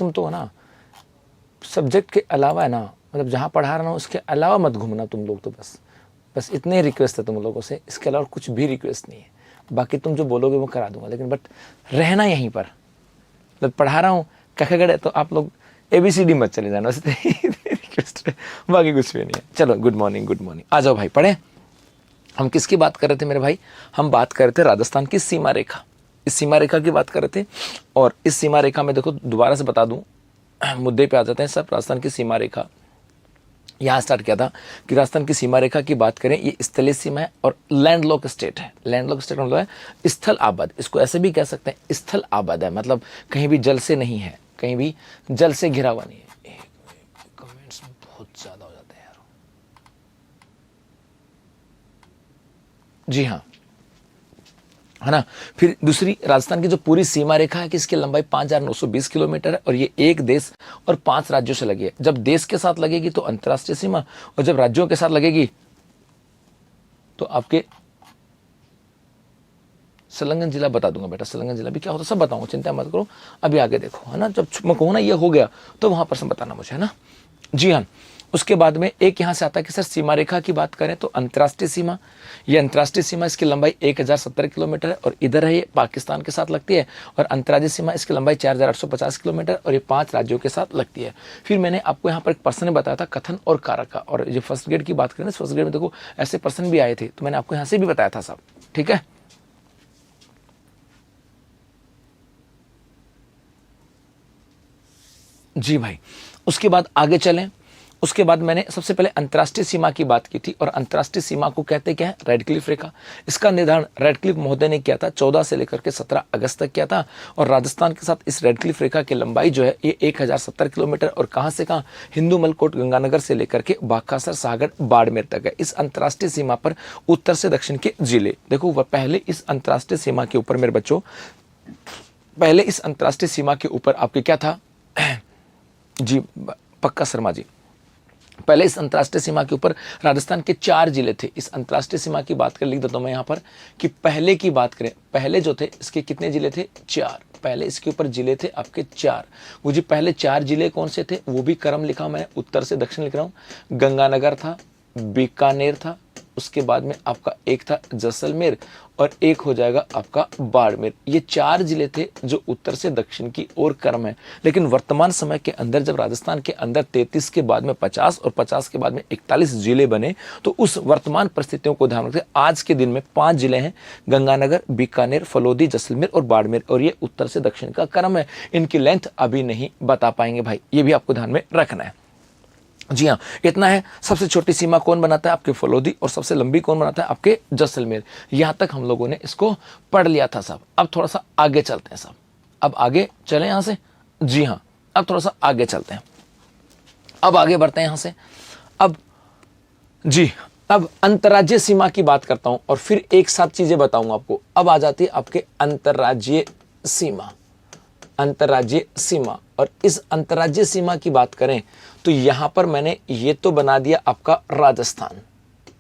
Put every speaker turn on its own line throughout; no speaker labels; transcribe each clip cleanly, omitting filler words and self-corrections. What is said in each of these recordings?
तुम तो ना सब्जेक्ट के अलावा है ना, मतलब जहाँ पढ़ा रहा हूँ उसके अलावा मत घूमना तुम लोग, तो बस इतने रिक्वेस्ट है तुम लोगों से, इसके अलावा कुछ भी रिक्वेस्ट नहीं है। बाकी तुम जो बोलोगे वो करा दूंगा, लेकिन बट रहना यहीं पर, मतलब पढ़ा रहा हूँ कखगड़े तो आप लोग ABCD मत चले जाना, बस रिक्वेस्ट है, बाकी कुछ भी नहीं है। चलो गुड मॉर्निंग, गुड मॉर्निंग, आ जाओ भाई पढ़े। हम किसकी बात कर रहे थे मेरे भाई? हम बात कर रहे थे राजस्थान की सीमा रेखा, इस सीमा रेखा की बात कर रहे थे। और इस सीमा रेखा में देखो दोबारा से बता दूं, मुद्दे पे आ जाते हैं सब। राजस्थान की सीमा रेखा यहाँ स्टार्ट किया था कि राजस्थान की सीमा रेखा की बात करें, ये स्थलीय सीमा है और लैंडलॉक स्टेट है। लैंडलॉक स्टेट मतलब है स्थल आबाद, इसको ऐसे भी कह सकते हैं, स्थल आबाद है, मतलब कहीं भी जल से नहीं है, कहीं भी जल से घिरा हुआ नहीं है। कमेंट्स बहुत ज्यादा हो जाते हैं यार। जी हाँ, है ना। फिर दूसरी, राजस्थान की जो पूरी सीमा रेखा है कि इसकी लंबाई 5,920 किलोमीटर है और ये एक देश और 5 राज्यों से लगी है। जब देश के साथ लगेगी तो अंतर्राष्ट्रीय सीमा, और जब राज्यों के साथ लगेगी तो आपके संलग्न जिला बता दूंगा बेटा, संलग्न जिला भी क्या होता है सब बताऊंगा, चिंता मत करो। अभी आगे देखो, है ना, जब मैं कहूँ ना ये हो गया तो वहां पर से बताना मुझे, है ना। जी हाँ, उसके बाद में एक यहाँ से आता है कि सर सीमा रेखा की बात करें तो अंतर्राष्ट्रीय सीमा, ये अंतर्राष्ट्रीय सीमा इसकी लंबाई 1070 किलोमीटर है और इधर है ये पाकिस्तान के साथ लगती है। और अंतर्राज्यीय सीमा इसकी लंबाई 4850 किलोमीटर और ये 5 राज्यों के साथ लगती है। फिर मैंने आपको यहाँ पर एक प्रश्न बताया था कथन और कारक का, और जो फर्स्ट ग्रेड की बात करें, फर्स्ट ग्रेड में देखो ऐसे प्रश्न भी आए थे, तो मैंने आपको यहाँ से भी बताया था साहब, ठीक है। जी भाई, उसके बाद आगे चलें। उसके बाद मैंने सबसे पहले अंतर्राष्ट्रीय सीमा की बात की थी, और अंतर्राष्ट्रीय सीमा को कहते क्या है? रेडक्लिफ रेखा। इसका निर्धारण रेडक्लिफ महोदय ने किया था, 14 से लेकर के 17 अगस्त तक किया था। और राजस्थान के साथ इस रेडक्लिफ रेखा की लंबाई जो है ये 1070 किलोमीटर, और कहाँ से कहाँ? हिंदू मलकोट गंगानगर से लेकर के बाकासर सागर बाड़मेर तक है। इस अंतर्राष्ट्रीय सीमा पर उत्तर से दक्षिण के जिले, देखो वह पहले इस अंतर्राष्ट्रीय सीमा के ऊपर मेरे बच्चों, पहले इस अंतर्राष्ट्रीय सीमा के ऊपर आपके क्या था जी पक्का शर्मा जी, पहले इस अंतर्राष्ट्रीय सीमा के ऊपर राजस्थान के 4 जिले थे। इस अंतर्राष्ट्रीय सीमा की बात कर लिख देता हूं मैं यहाँ पर कि पहले की बात करें, पहले जो थे इसके कितने जिले थे? 4। पहले इसके ऊपर जिले थे आपके 4। वो जी पहले 4 जिले कौन से थे वो भी क्रम लिखा मैं, उत्तर से दक्षिण लिख रहा हूँ। गंगानगर था, बीकानेर था, उसके बाद में आपका एक था जैसलमेर, और एक हो जाएगा आपका बाड़मेर। ये 4 जिले थे जो उत्तर से दक्षिण की ओर क्रम है। लेकिन वर्तमान समय के अंदर जब राजस्थान के अंदर 33 के बाद में 50 और 50 के बाद में 41 जिले बने, तो उस वर्तमान परिस्थितियों को ध्यान रखते आज के दिन में 5 जिले हैं, गंगानगर, बीकानेर, फलोदी, जैसलमेर और बाड़मेर, और ये उत्तर से दक्षिण का क्रम है। इनकी लेंथ अभी नहीं बता पाएंगे भाई, ये भी आपको ध्यान में रखना है। जी हाँ, इतना है। सबसे छोटी सीमा कौन बनाता है? आपके फलोदी, और सबसे लंबी कौन बनाता है? आपके जैसलमेर। यहां तक हम लोगों ने इसको पढ़ लिया था साहब। अब थोड़ा सा आगे चलते हैं साहब, अब आगे चलें यहां से। जी हाँ, अब थोड़ा सा आगे चलते हैं, अब आगे बढ़ते हैं यहां से। अब जी, अब अंतर्राज्यीय सीमा की बात करता हूं और फिर एक साथ चीजें बताऊंगा आपको। अब आ जाती है आपके अंतर्राज्यीय सीमा, अंतर्राज्यीय सीमा। और इस अंतर्राज्यीय सीमा की बात करें तो यहां पर मैंने ये तो बना दिया आपका राजस्थान,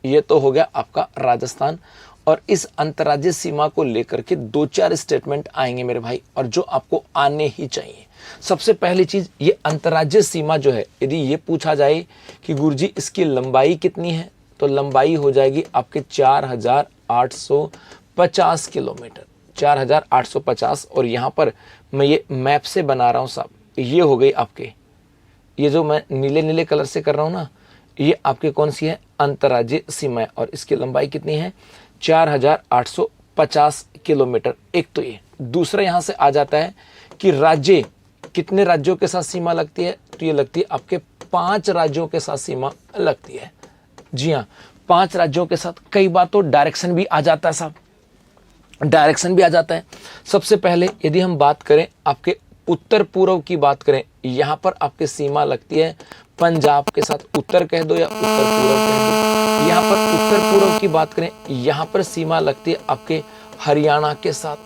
ये तो हो गया आपका राजस्थान। और इस अंतर्राज्यीय सीमा को लेकर के 2-4 स्टेटमेंट आएंगे मेरे भाई, और जो आपको आने ही चाहिए। सबसे पहली चीज, ये अंतर्राज्यीय सीमा जो है, यदि ये पूछा जाए कि गुरुजी इसकी लंबाई कितनी है, तो लंबाई हो जाएगी आपके 4850 किलोमीटर, 4850। और यहां पर मैं ये मैप से बना रहा हूं साहब, ये हो गई आपके, ये जो मैं नीले नीले कलर से कर रहा हूं ना, ये आपके कौन सी है? अंतर्राज्यीय सीमा है। और इसकी लंबाई कितनी है? 4850 किलोमीटर। एक तो ये, दूसरा यहां से आ जाता है कि राज्य, कितने राज्यों के साथ सीमा लगती है? तो ये लगती है आपके 5 राज्यों के साथ सीमा लगती है। जी हाँ, 5 राज्यों के साथ। कई बार तो डायरेक्शन भी आ जाता है साहब, डायरेक्शन भी आ जाता है। सबसे पहले यदि हम बात करें आपके उत्तर पूर्व की बात करें, यहां पर आपके सीमा लगती है पंजाब के साथ, उत्तर कह दो या उत्तर पूर्व कह दो। यहां पर उत्तर पूर्व की बात करें, यहां पर सीमा लगती है आपके हरियाणा के साथ।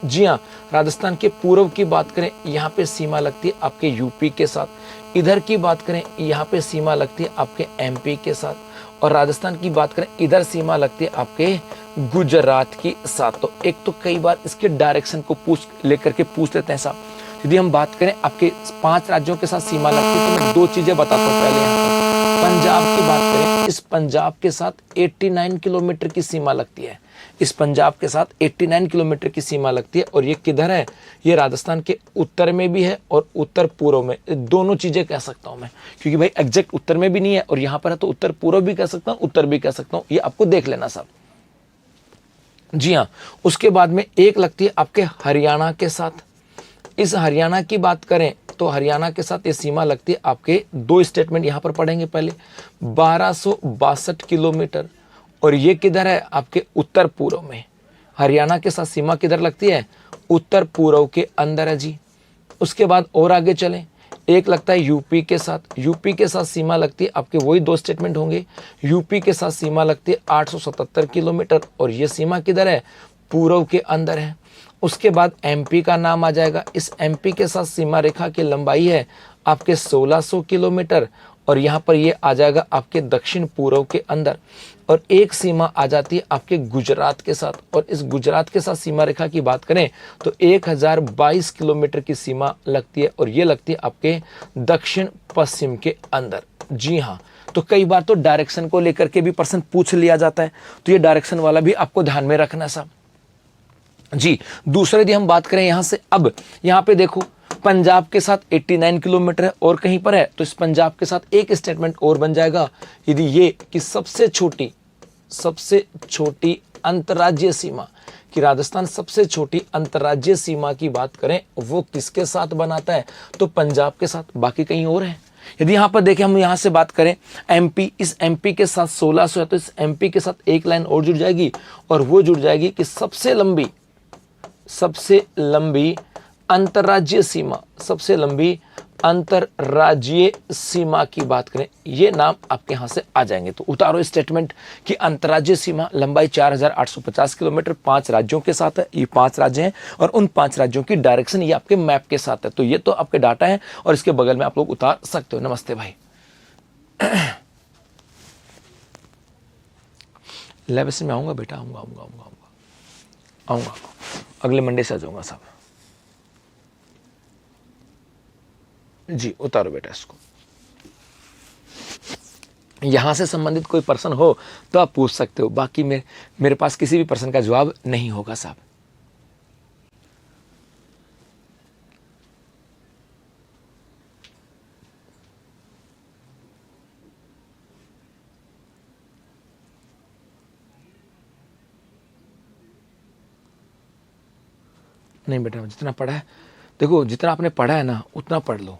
जी हाँ, राजस्थान के पूर्व की बात करें, यहाँ पे सीमा लगती है आपके यूपी के साथ। इधर की बात करें, यहाँ पे सीमा लगती है आपके एमपी के साथ। और राजस्थान की बात करें, इधर सीमा लगती है आपके गुजरात के साथ। तो एक तो कई बार इसके डायरेक्शन को लेकर के पूछ लेते हैं साहब। यदि हम बात करें आपके 5 राज्यों के साथ सीमा लगती है, तो मैं 2 चीजें बताता हूँ पहले यहाँ पर। पंजाब की बात करें, इस पंजाब के साथ 89 किलोमीटर की सीमा लगती है। इस पंजाब के साथ 89 किलोमीटर की सीमा लगती है। और ये किधर है? ये राजस्थान के उत्तर में भी है और उत्तर पूर्व में, दोनों चीजें कह सकता हूं मैं, क्योंकि भाई एग्जैक्ट उत्तर में भी नहीं है और यहां पर है, तो उत्तर पूर्व भी कह सकता हूं, उत्तर भी कह सकता हूं, ये आपको देख लेना सब। जी हाँ, उसके बाद में एक लगती है आपके हरियाणा के साथ। इस हरियाणा की बात करें तो हरियाणा के साथ ये सीमा लगती है आपके, 2 स्टेटमेंट यहां पर पढ़ेंगे पहले, 1262 किलोमीटर। और ये किधर है? आपके उत्तर पूर्व में। हरियाणा के साथ सीमा किधर लगती है? उत्तर पूर्व के अंदर है जी। उसके बाद और आगे चलें, एक लगता है यूपी के साथ। यूपी के साथ सीमा लगती है आपके, वही 2 स्टेटमेंट होंगे। यूपी के साथ सीमा लगती है 877 किलोमीटर और ये सीमा किधर है? पूर्व के अंदर है। उसके बाद एमपी का नाम आ जाएगा। इस एमपी के साथ सीमा रेखा की लंबाई है आपके 1600 किलोमीटर और यहाँ पर ये आ जाएगा आपके दक्षिण पूर्व के अंदर। और एक सीमा आ जाती है आपके गुजरात के साथ, और इस गुजरात के साथ सीमा रेखा की बात करें तो 1022 किलोमीटर की सीमा लगती है और ये लगती है आपके दक्षिण पश्चिम के अंदर। जी हाँ, तो कई बार तो डायरेक्शन को लेकर के भी प्रश्न पूछ लिया जाता है, तो ये डायरेक्शन वाला भी आपको ध्यान में रखना साहब जी। दूसरे यदि हम बात करें यहां से, अब यहां पे देखो पंजाब के साथ 89 किलोमीटर है और कहीं पर है, तो इस पंजाब के साथ एक स्टेटमेंट और बन जाएगा यदि ये कि सबसे छोटी अंतर्राज्यीय सीमा, कि राजस्थान सबसे छोटी अंतर्राज्यीय सीमा की बात करें वो किसके साथ बनाता है? तो पंजाब के साथ, बाकी कहीं और है। यदि यहां पर देखें, हम यहां से बात करें एमपी, इस एमपी के साथ 1600 है, तो इस एमपी के साथ एक लाइन और जुड़ जाएगी और वो जुड़ जाएगी कि सबसे लंबी अंतर्राज्यीय सीमा, सबसे लंबी अंतर्राज्यीय सीमा की बात करें, ये नाम आपके यहां से आ जाएंगे। तो उतारो स्टेटमेंट कि अंतर्राज्यीय सीमा लंबाई 4850 किलोमीटर 5 राज्यों के साथ है। ये 5 राज्य हैं और उन 5 राज्यों की डायरेक्शन ये आपके मैप के साथ है। तो ये तो आपके डाटा है और इसके बगल में आप लोग उतार सकते हो। नमस्ते भाई। लेवस में आऊंगा बेटा, आऊंगा अगले मंडे से आ जाऊंगा साहब जी। उतारो बेटा इसको। यहां से संबंधित कोई पर्सन हो तो आप पूछ सकते हो, बाकी मेरे पास किसी भी पर्सन का जवाब नहीं होगा साहब। नहीं बेटा, जितना पढ़ा है, देखो जितना आपने पढ़ा है ना उतना पढ़ लो,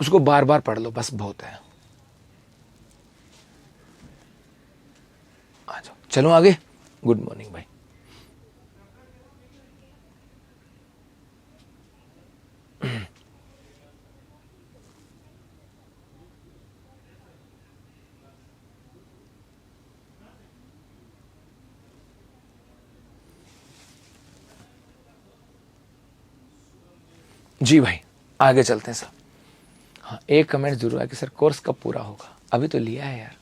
उसको बार बार पढ़ लो, बस बहुत है। आ जाओ, चलो आगे। गुड मॉर्निंग भाई। जी भाई, आगे चलते हैं सर। हाँ, एक कमेंट जरूर है कि सर कोर्स कब पूरा होगा? अभी तो लिया है यार।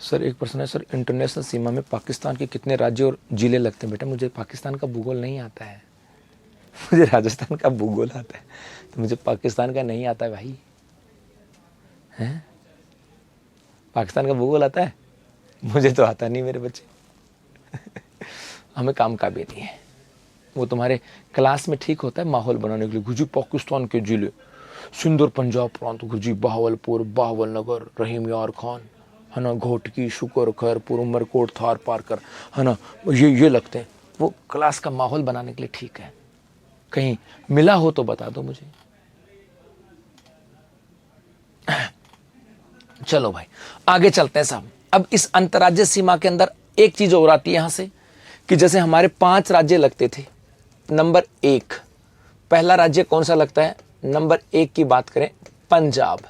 सर एक प्रश्न है, सर इंटरनेशनल सीमा में पाकिस्तान के कितने राज्य और जिले लगते हैं? बेटा मुझे पाकिस्तान का भूगोल नहीं आता है, मुझे राजस्थान का भूगोल आता है, तो मुझे पाकिस्तान का नहीं आता है भाई। हैं? पाकिस्तान का भूगोल आता है? मुझे तो आता नहीं मेरे बच्चे। हमें काम का भी नहीं है, वो तुम्हारे क्लास में ठीक होता है माहौल बनाने के लिए। गुजी पाकिस्तान के जिले, सिंदूर पंजाब प्रांत, गुजी बहावलपुर, बहावल नगर, रहीम यार खान, है ना, घोटकी, शुकर, खैरपुर, उमरकोट, थार पारकर, है ना, ये लगते हैं। वो क्लास का माहौल बनाने के लिए ठीक है। कहीं मिला हो तो बता दो मुझे। चलो भाई आगे चलते हैं साहब। अब इस अंतर्राज्यीय सीमा के अंदर एक चीज और आती है यहां से, कि जैसे हमारे 5 राज्य लगते थे। नंबर 1 पहला राज्य कौन सा लगता है? नंबर 1 की बात करें पंजाब।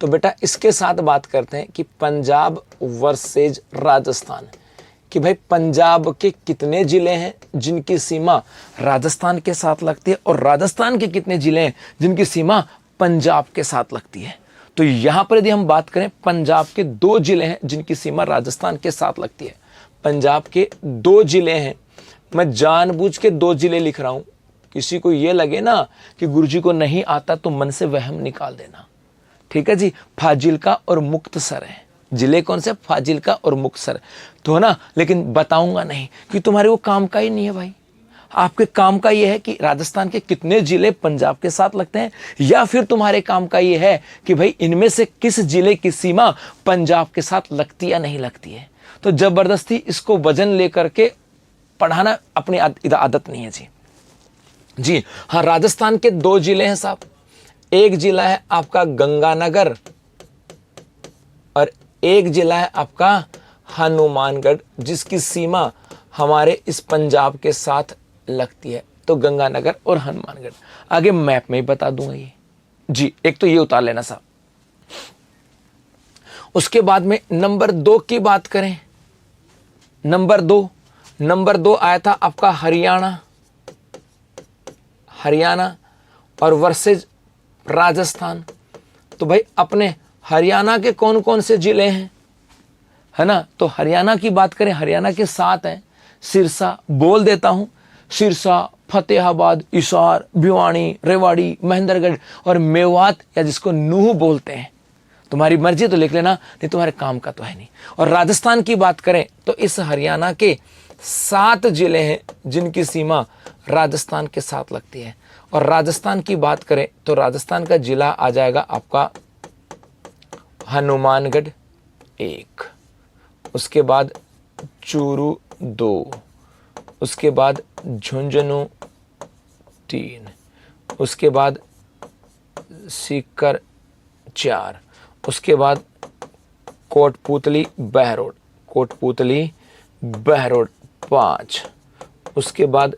तो बेटा इसके साथ बात करते हैं कि पंजाब वर्सेज राजस्थान, कि भाई पंजाब के कितने जिले हैं जिनकी सीमा राजस्थान के साथ लगती है और राजस्थान के कितने जिले हैं जिनकी सीमा पंजाब के साथ लगती है। तो यहां पर यदि हम बात करें, पंजाब के 2 जिले हैं जिनकी सीमा राजस्थान के साथ लगती है। पंजाब के 2 जिले हैं मैं जानबूझ के 2 जिले लिख रहा हूं। किसी को ये लगे ना कि गुरुजी को नहीं आता तो मन से वहम निकाल देना, ठीक है जी। फाजिल्का और मुक्तसर है, जिले कौन से? फाजिल्का और मुक्तसर तो है ना, लेकिन बताऊंगा नहीं कि तुम्हारे वो काम का ही नहीं है भाई। आपके काम का ये है कि राजस्थान के कितने जिले पंजाब के साथ लगते हैं, या फिर तुम्हारे काम का ये है कि भाई इनमें से किस जिले की सीमा पंजाब के साथ लगती या नहीं लगती है। तो जबरदस्ती इसको वजन लेकर के पढ़ाना अपनी आदत नहीं है जी। जी हाँ, राजस्थान के 2 जिले हैं साहब। एक जिला है आपका गंगानगर और एक जिला है आपका हनुमानगढ़, जिसकी सीमा हमारे इस पंजाब के साथ लगती है। तो गंगानगर और हनुमानगढ़ आगे मैप में ही बता दूंगा ये जी। एक तो ये उतार लेना साहब। उसके बाद में नंबर 2 की बात करें, नंबर दो आया था आपका हरियाणा और वर्सेज राजस्थान। तो भाई अपने हरियाणा के कौन कौन से जिले हैं, है ना? तो हरियाणा की बात करें, हरियाणा के 7 हैं। सिरसा, बोल देता हूं, सिरसा, फतेहाबाद, हिसार, भिवानी, रेवाड़ी, महेंद्रगढ़ और मेवात, या जिसको नूह बोलते हैं। तुम्हारी मर्जी तो लिख लेना, नहीं तुम्हारे काम का तो है नहीं। और राजस्थान की बात करें तो इस हरियाणा के 7 जिले हैं जिनकी सीमा राजस्थान के साथ लगती है। और राजस्थान की बात करें तो राजस्थान का जिला आ जाएगा आपका हनुमानगढ़ 1, उसके बाद चूरू 2, उसके बाद झुंझुनू 3, उसके बाद सीकर 4, उसके बाद कोटपुतली बहरोड 5, उसके बाद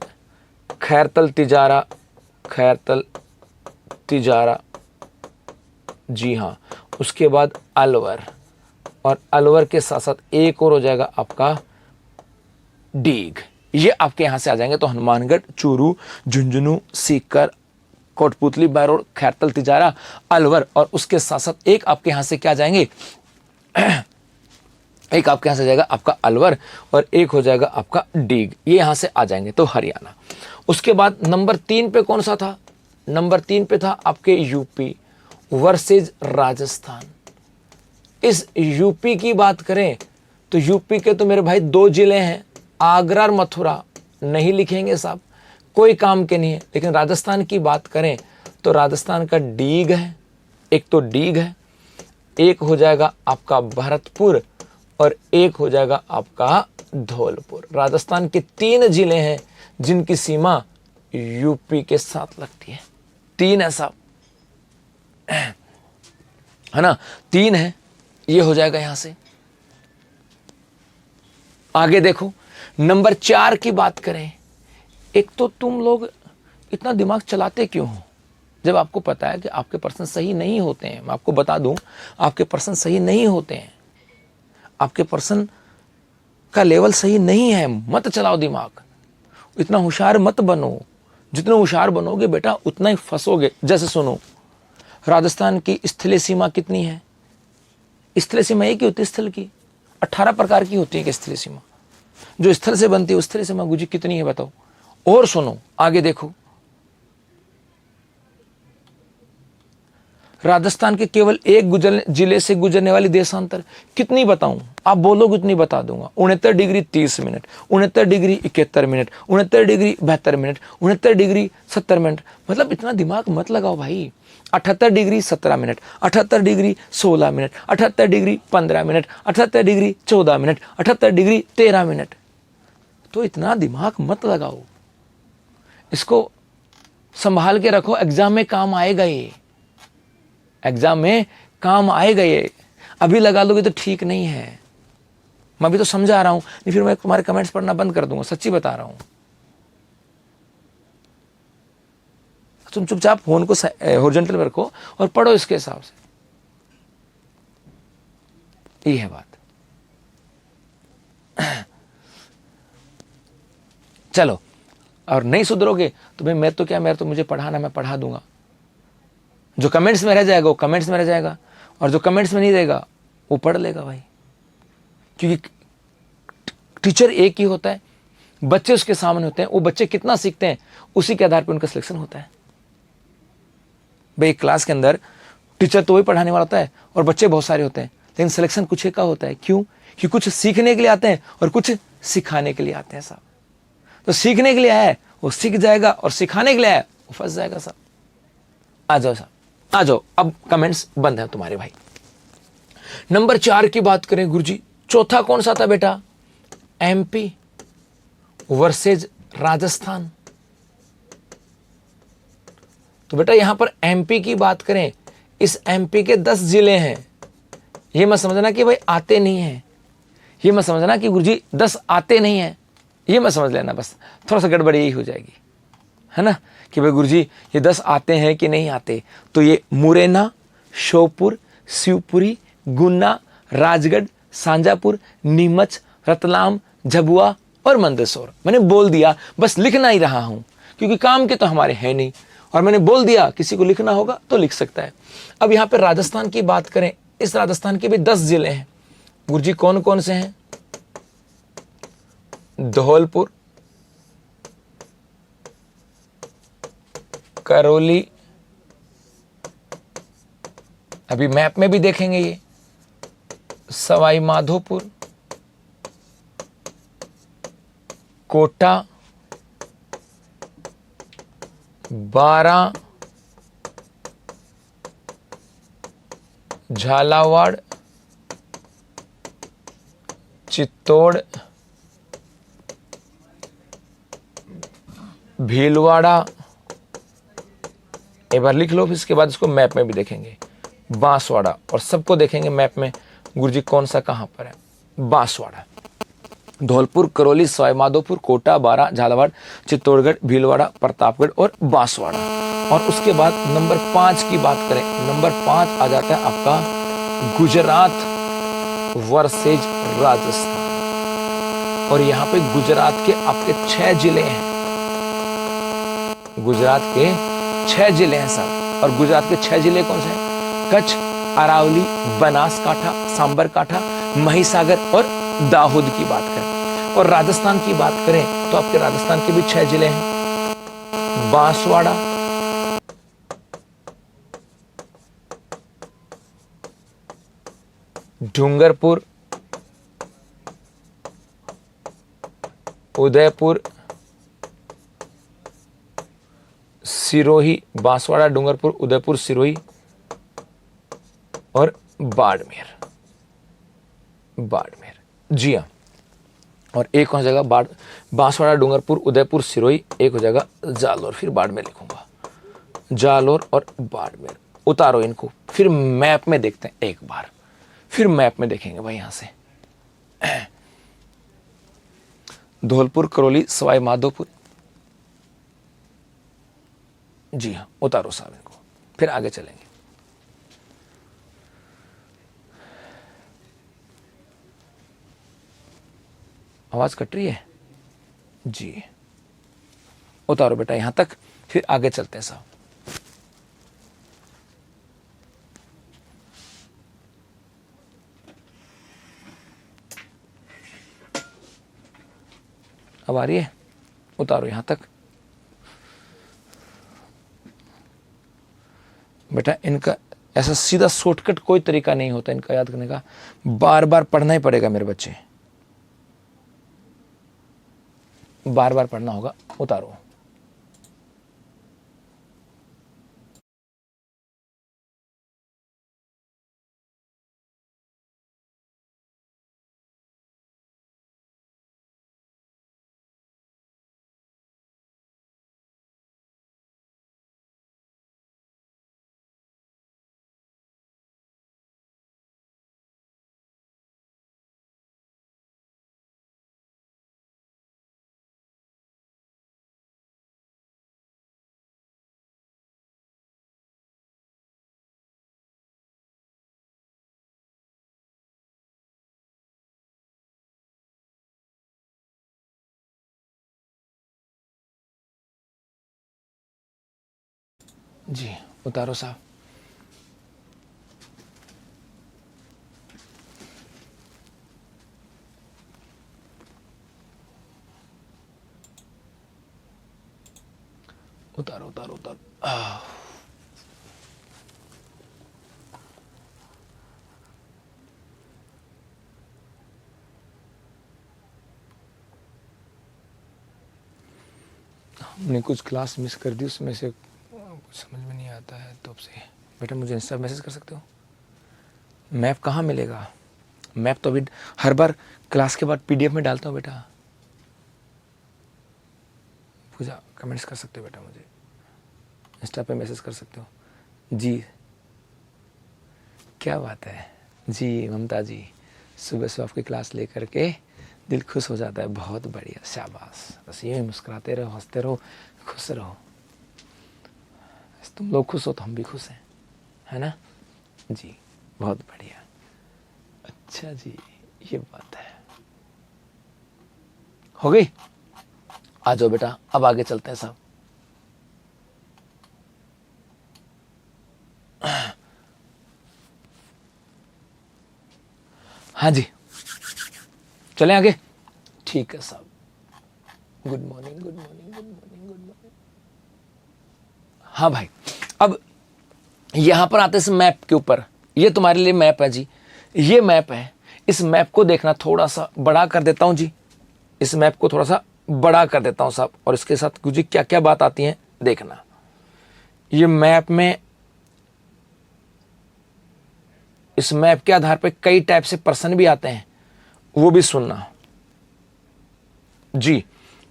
खैरतल तिजारा, जी हाँ, उसके बाद अलवर, और अलवर के साथ साथ एक और हो जाएगा आपका डीग। ये आपके यहां से आ जाएंगे। तो हनुमानगढ़, चूरू, झुंझुनू, सीकर, कोटपुतली बहरोड, खैरतल तिजारा, अलवर, और उसके साथ साथ एक आपके यहां से क्या जाएंगे एक आपके यहां से जाएगा आपका अलवर, और एक हो जाएगा आपका डीग। ये यहां से आ जाएंगे। तो हरियाणा। उसके बाद नंबर 3 पे कौन सा था? नंबर 3 पे था आपके यूपी वर्सेज राजस्थान। इस यूपी की बात करें तो यूपी के तो मेरे भाई 2 जिले हैं, आगरा और मथुरा। नहीं लिखेंगे साहब, कोई काम के नहीं है। लेकिन राजस्थान की बात करें तो राजस्थान का डीग है, एक तो डीग है, एक हो जाएगा आपका भरतपुर, और एक हो जाएगा आपका धौलपुर। राजस्थान के 3 जिले हैं जिनकी सीमा यूपी के साथ लगती है। 3 है साहब, है ना? 3 है। ये हो जाएगा यहां से। आगे देखो, नंबर 4 की बात करें। एक तो तुम लोग इतना दिमाग चलाते क्यों हो जब आपको पता है कि आपके पर्सन सही नहीं होते हैं। मैं आपको बता दूं, आपके पर्सन सही नहीं होते हैं, आपके पर्सन का लेवल सही नहीं है। मत चलाओ दिमाग, इतना होशियार मत बनो। जितना होशियार बनोगे बेटा उतना ही फंसोगे। जैसे सुनो, राजस्थान की स्थलीय सीमा कितनी है? स्थलीय सीमा एक ही होती है, स्थल की 18 प्रकार की होती है कि स्थलीय सीमा जो स्थल से बनती है। उस स्थलीय सीमा गुजी कितनी है बताओ? और सुनो, आगे देखो, राजस्थान के केवल एक जिले से गुजरने वाली देशांतर कितनी बताऊं? आप बोलोगे उतनी बता दूंगा। 69 degree 30 minute, 69 degree 71 minute, 69 degree 72 minute, 69 degree 70 minute. मतलब इतना दिमाग मत लगाओ भाई। 78 degree 17 minute, 78 degree 16 minute, 78 degree 15 minute, 78 degree 14 minute, 78 degree 13 minute. तो इतना दिमाग मत लगाओ, इसको संभाल के रखो। एग्जाम में काम आएगा ये, एग्जाम में काम आएगा ये। अभी लगा लोगे तो ठीक नहीं है। मैं अभी तो समझा रहा हूं, नहीं फिर मैं तुम्हारे कमेंट्स पढ़ना बंद कर दूंगा। सच्ची बता रहा हूं। तुम चुपचाप फोन को हॉरिजॉन्टल में रखो और पढ़ो इसके हिसाब से। ये है बात। चलो, और नहीं सुधरोगे तो भाई मैं तो क्या, मेरा तो मुझे पढ़ाना, मैं पढ़ा दूंगा। जो कमेंट्स में रह जाएगा वो कमेंट्स में रह जाएगा, और जो कमेंट्स में नहीं रहेगा वो पढ़ लेगा भाई। क्योंकि टीचर एक ही होता है, बच्चे उसके सामने होते हैं, वो बच्चे कितना सीखते हैं उसी के आधार पर उनका सिलेक्शन होता है। भाई एक क्लास के अंदर टीचर तो वही पढ़ाने वाला होता है और बच्चे बहुत सारे होते हैं, लेकिन सिलेक्शन कुछ एक का होता है। क्यों? कि कुछ सीखने के लिए आते हैं और कुछ सिखाने के लिए आते हैं साहब। तो सीखने के लिए आया है वो सीख जाएगा, और सिखाने के लिए आया वो फंस जाएगा साहब। आ जाओ साहब, आ जाओ, अब कमेंट्स बंद है तुम्हारे भाई। नंबर 4 की बात करें गुरुजी, चौथा कौन सा था बेटा? MP versus Rajasthan. तो बेटा यहां पर एमपी की बात करें, इस एमपी के 10 जिले हैं। ये मत समझना कि भाई आते नहीं है, ये मत समझना कि गुरुजी 10 आते नहीं है, ये मत समझ लेना, बस थोड़ा सा गड़बड़ यही हो जाएगी, है ना, कि भाई गुरुजी ये 10 आते हैं कि नहीं आते। तो ये मुरैना, श्योपुर, शिवपुरी, गुना, राजगढ़, सांजापुर, नीमच, रतलाम, झबुआ और मंदसौर। मैंने बोल दिया, बस लिखना ही रहा हूं, क्योंकि काम के तो हमारे हैं नहीं, और मैंने बोल दिया किसी को लिखना होगा तो लिख सकता है। अब यहां पर राजस्थान की बात करें, इस राजस्थान के भी 10 जिले हैं गुरुजी। कौन कौन से हैं? धौलपुर, करौली, अभी मैप में भी देखेंगे ये, सवाई माधोपुर, कोटा, बारां, झालावाड़, चित्तौड़, भीलवाड़ा। एक बार लिख लो, फिर इसके बाद इसको मैप में भी देखेंगे, बांसवाड़ा, और सबको देखेंगे मैप में गुरुजी कौन सा कहां पर है। बांसवाड़ा, धौलपुर, करौली, सवाई माधोपुर, कोटा, बारां, झालावाड़, चित्तौड़गढ़, भीलवाड़ा, प्रतापगढ़ और बांसवाड़ा। और उसके बाद नंबर 5 की बात करें, नंबर 5 आ जाता है आपका गुजरात वर्सेज राजस्थान। और यहां पे गुजरात के आपके 6 जिले हैं, गुजरात के 6 जिले हैं सर। और गुजरात के 6 जिले कौन से हैं? कच्छ, अरावली, बनासकांठा, सांबरकांठा, महिसागर और दाहोद की बात करें। और राजस्थान की बात करें तो आपके राजस्थान के भी 6 जिले हैं, बांसवाड़ा, डूंगरपुर, उदयपुर, सिरोही, बांसवाड़ा, डूंगरपुर, उदयपुर, सिरोही और बाड़मेर। बाड़मेर, जी हाँ। और एक हो जाएगा बांसवाड़ा, डूंगरपुर, उदयपुर, सिरोही, एक हो जाएगा जालोर, फिर बाड़मेर लिखूंगा, जालोर और बाड़मेर। उतारो इनको, फिर मैप में देखते हैं एक बार, फिर मैप में देखेंगे भाई यहां से। धौलपुर, करौली, सवाई माधोपुर, जी हाँ, उतारो साहब इनको, फिर आगे चलेंगे। आवाज कट रही है जी, उतारो बेटा यहां तक, फिर आगे चलते हैं साहब। अब आ रही है, उतारो यहां तक बेटा। इनका ऐसा सीधा शॉर्टकट कोई तरीका नहीं होता इनका याद करने का, बार बार पढ़ना ही पड़ेगा मेरे बच्चे, बार बार पढ़ना होगा। उतारो, जी उतारो साहब। उतारो उतारो उतारो। हमने कुछ क्लास मिस कर दी, उसमें से कुछ समझ में नहीं आता है, तो आपसे बेटा मुझे इंस्टा मैसेज कर सकते हो? मैप कहाँ मिलेगा? मैप तो अभी हर बार क्लास के बाद पीडीएफ में डालता हूँ बेटा। पूजा कमेंट्स कर सकते हो बेटा, मुझे इंस्टा पे मैसेज कर सकते हो जी। क्या बात है जी ममता जी, सुबह सुबह आपकी क्लास लेकर के दिल खुश हो जाता है। बहुत बढ़िया, शाबाश। बस ये मुस्कुराते रहो, हंसते रहो, खुश रहो। तुम लोग खुश हो तो हम भी खुश हैं, है ना जी। बहुत बढ़िया। अच्छा जी, ये बात है। हो गई? आ जाओ बेटा, अब आगे चलते हैं साहब। हाँ जी, चलें आगे? ठीक है साहब। Good morning, good morning, good morning, good morning. हाँ भाई, अब यहां पर आते हैं इस मैप के ऊपर। ये तुम्हारे लिए मैप है जी, ये मैप है। इस मैप को देखना, थोड़ा सा बड़ा कर देता हूं जी, इस मैप को थोड़ा सा बड़ा कर देता हूं साहब, और इसके साथ जी क्या क्या बात आती है देखना। ये मैप में, इस मैप के आधार पर कई टाइप से प्रश्न भी आते हैं, वो भी सुनना जी।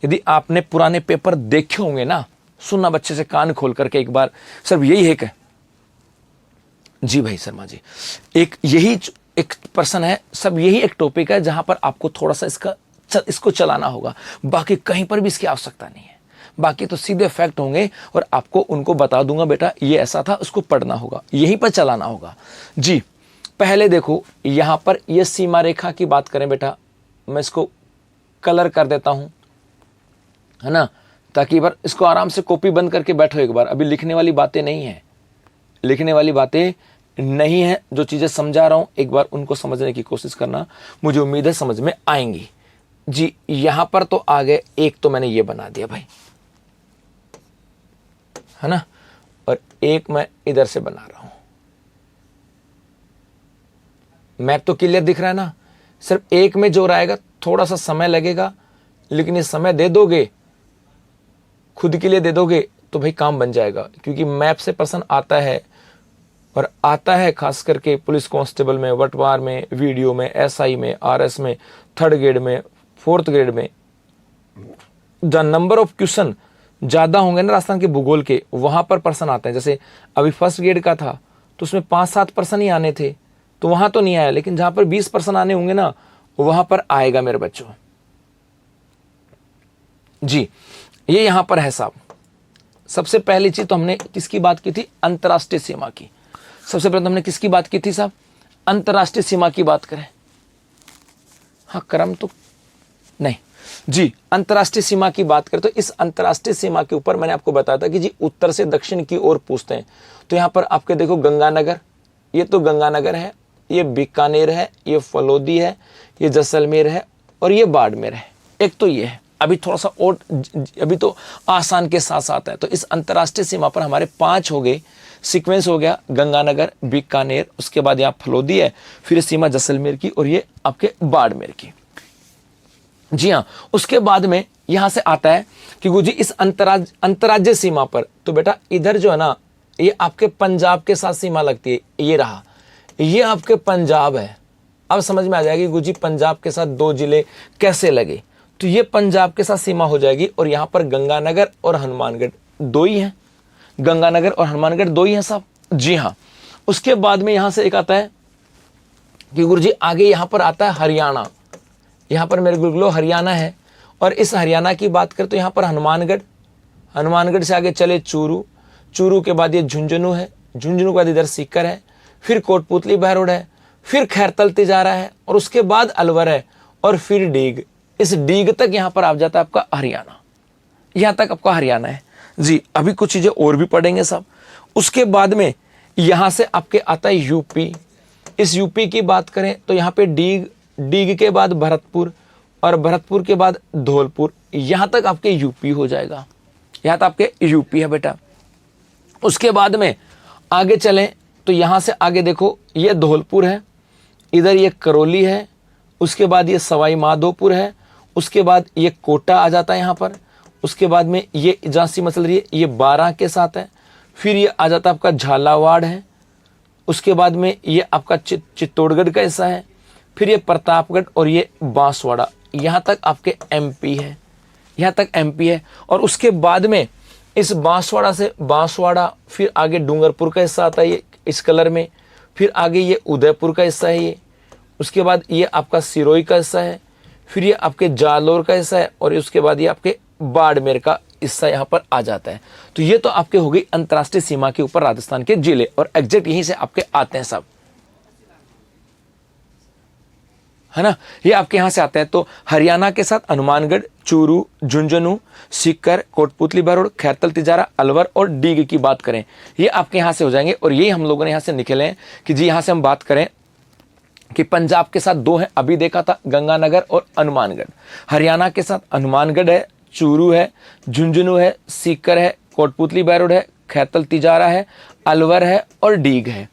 यदि आपने पुराने पेपर देखे होंगे ना, सुनना बच्चे से कान खोल करके एक बार। सिर्फ यही है क्या जी भाई शर्मा जी? एक यही एक प्रश्न है सब, यही एक टॉपिक है जहां पर आपको थोड़ा सा इसको चलाना होगा। बाकी कहीं पर भी इसकी आवश्यकता नहीं है। बाकी तो सीधे फैक्ट होंगे और आपको उनको बता दूंगा बेटा ये ऐसा था, उसको पढ़ना होगा, यहीं पर चलाना होगा जी। पहले देखो, यहां पर ये सीमा रेखा की बात करें बेटा, मैं इसको कलर कर देता हूं, है ना, ताकि बार इसको आराम से कॉपी बंद करके बैठो एक बार। अभी लिखने वाली बातें नहीं है, लिखने वाली बातें नहीं है। जो चीजें समझा रहा हूं एक बार उनको समझने की कोशिश करना, मुझे उम्मीद है समझ में आएंगी जी। यहां पर तो आ गए, एक तो मैंने ये बना दिया भाई, है ना, और एक मैं इधर से बना रहा हूं। मैप तो क्लियर दिख रहा है ना? सिर्फ एक में जोर आएगा, थोड़ा सा समय लगेगा, लेकिन ये समय दे दोगे, खुद के लिए दे दोगे तो भाई काम बन जाएगा। क्योंकि मैप से प्रश्न आता है, और आता है खास करके पुलिस कांस्टेबल में, वटवार में, वीडियो में, एसआई में, आरएस में, थर्ड ग्रेड में, फोर्थ ग्रेड में। जहां नंबर ऑफ क्वेश्चन ज्यादा होंगे ना राजस्थान के भूगोल के, वहां पर प्रश्न आते हैं। जैसे अभी फर्स्ट ग्रेड का था तो उसमें 5-7 प्रश्न ही आने थे, तो वहां तो नहीं आया, लेकिन जहां पर 20 प्रश्न आने होंगे ना, वहां पर आएगा मेरे बच्चों जी। ये यहां पर है साहब। सबसे पहली चीज तो हमने किसकी बात की थी? अंतरराष्ट्रीय सीमा की। सबसे पहले तो हमने किसकी बात की थी साहब? अंतरराष्ट्रीय सीमा की बात करें। हाँ, क्रम तो नहीं जी। अंतरराष्ट्रीय सीमा की बात करें तो इस अंतरराष्ट्रीय सीमा के ऊपर मैंने आपको बताया था कि जी उत्तर से दक्षिण की ओर पूछते हैं। तो यहां पर आपके देखो गंगानगर, ये तो गंगानगर है, ये बीकानेर है, ये फलोदी है, ये जैसलमेर है, और ये बाड़मेर है। एक तो ये है। अभी थोड़ा सा और, अभी तो आसान के साथ साथ है। तो इस अंतरराष्ट्रीय सीमा पर हमारे 5 हो गए, सीक्वेंस हो गया गंगानगर, बीकानेर, उसके बाद यहाँ फलोदी है, फिर सीमा जैसलमेर की, और ये आपके बाड़मेर की जी हाँ। उसके बाद में यहां से आता है कि गुरुजी इस अंतरराज्य सीमा पर, तो बेटा इधर जो है ना, ये आपके पंजाब के साथ सीमा लगती है। ये रहा, ये आपके पंजाब है। अब समझ में आ जाएगी गुरुजी पंजाब के साथ 2 जिले कैसे लगे। तो ये पंजाब के साथ सीमा हो जाएगी, और यहां पर गंगानगर और हनुमानगढ़ 2 ही हैं। गंगानगर और हनुमानगढ़ 2 ही हैं साहब जी हाँ। उसके बाद में यहां से एक आता है कि गुरुजी आगे यहां पर आता है हरियाणा। यहां पर मेरे गुरुकुलो हरियाणा है, और इस हरियाणा की बात करें तो यहां पर हनुमानगढ़, हनुमानगढ़ से आगे चले चूरू, चूरू के बाद ये झुंझुनू है, झुंझुनू के बाद इधर सीकर है, फिर कोटपुतली बहरोड है, फिर खैरतल तिजारा है, और उसके बाद अलवर है, और फिर डीग। इस डीग तक यहां पर आ जाता है आपका हरियाणा। यहां तक आपका हरियाणा है जी। अभी कुछ चीजें और भी पढ़ेंगे साहब। उसके बाद में यहां से आपके आता है यूपी। इस यूपी की बात करें तो यहां पे डीग, डीग के बाद भरतपुर, और भरतपुर के बाद धौलपुर। यहां तक आपके यूपी हो जाएगा यहाँ तो आपके यूपी है बेटा। उसके बाद में आगे चलें तो यहाँ से आगे देखो ये धौलपुर है, इधर ये करौली है, उसके बाद ये सवाई माधोपुर है, उसके बाद ये कोटा आ जाता है यहाँ पर, उसके बाद में ये जहाँ सीमा चल रही है ये 12 के साथ है, फिर ये आ जाता है आपका झालावाड़ है, उसके बाद में ये आपका चित्तौड़गढ़ का हिस्सा है, फिर ये प्रतापगढ़ और ये बांसवाड़ा, यहाँ तक आपके एमपी है, यहाँ तक एमपी है। और उसके बाद में इस बांसवाड़ा से बांसवाड़ा फिर आगे डूंगरपुर का हिस्सा आता है ये इस कलर में, फिर आगे ये उदयपुर का हिस्सा है ये, उसके बाद ये आपका सिरोही का हिस्सा है, फिर ये आपके जालौर का हिस्सा है, और उसके बाद ये आपके बाड़मेर का हिस्सा यहाँ पर आ जाता है। तो ये तो आपके हो गई अंतर्राष्ट्रीय सीमा के ऊपर राजस्थान के जिले, और एग्जैक्ट यहीं से आपके आते हैं सब, है ना। ये आपके यहां से आते हैं। तो हरियाणा के साथ हनुमानगढ़, चूरू, झुंझुनू, सीकर, कोटपुतली बरूड, खैरतल तिजारा, अलवर और डीग की बात करें, ये आपके यहां से हो जाएंगे। और ये हम लोगों ने यहां से निकले हैं कि जी यहां से हम बात करें कि पंजाब के साथ 2 हैं, अभी देखा था गंगानगर और हनुमानगढ़। हरियाणा के साथ हनुमानगढ़ है, चूरू है, झुंझुनू है, सीकर है, कोटपुतली बरूड है, खैरतल तिजारा है, अलवर है और डीग है।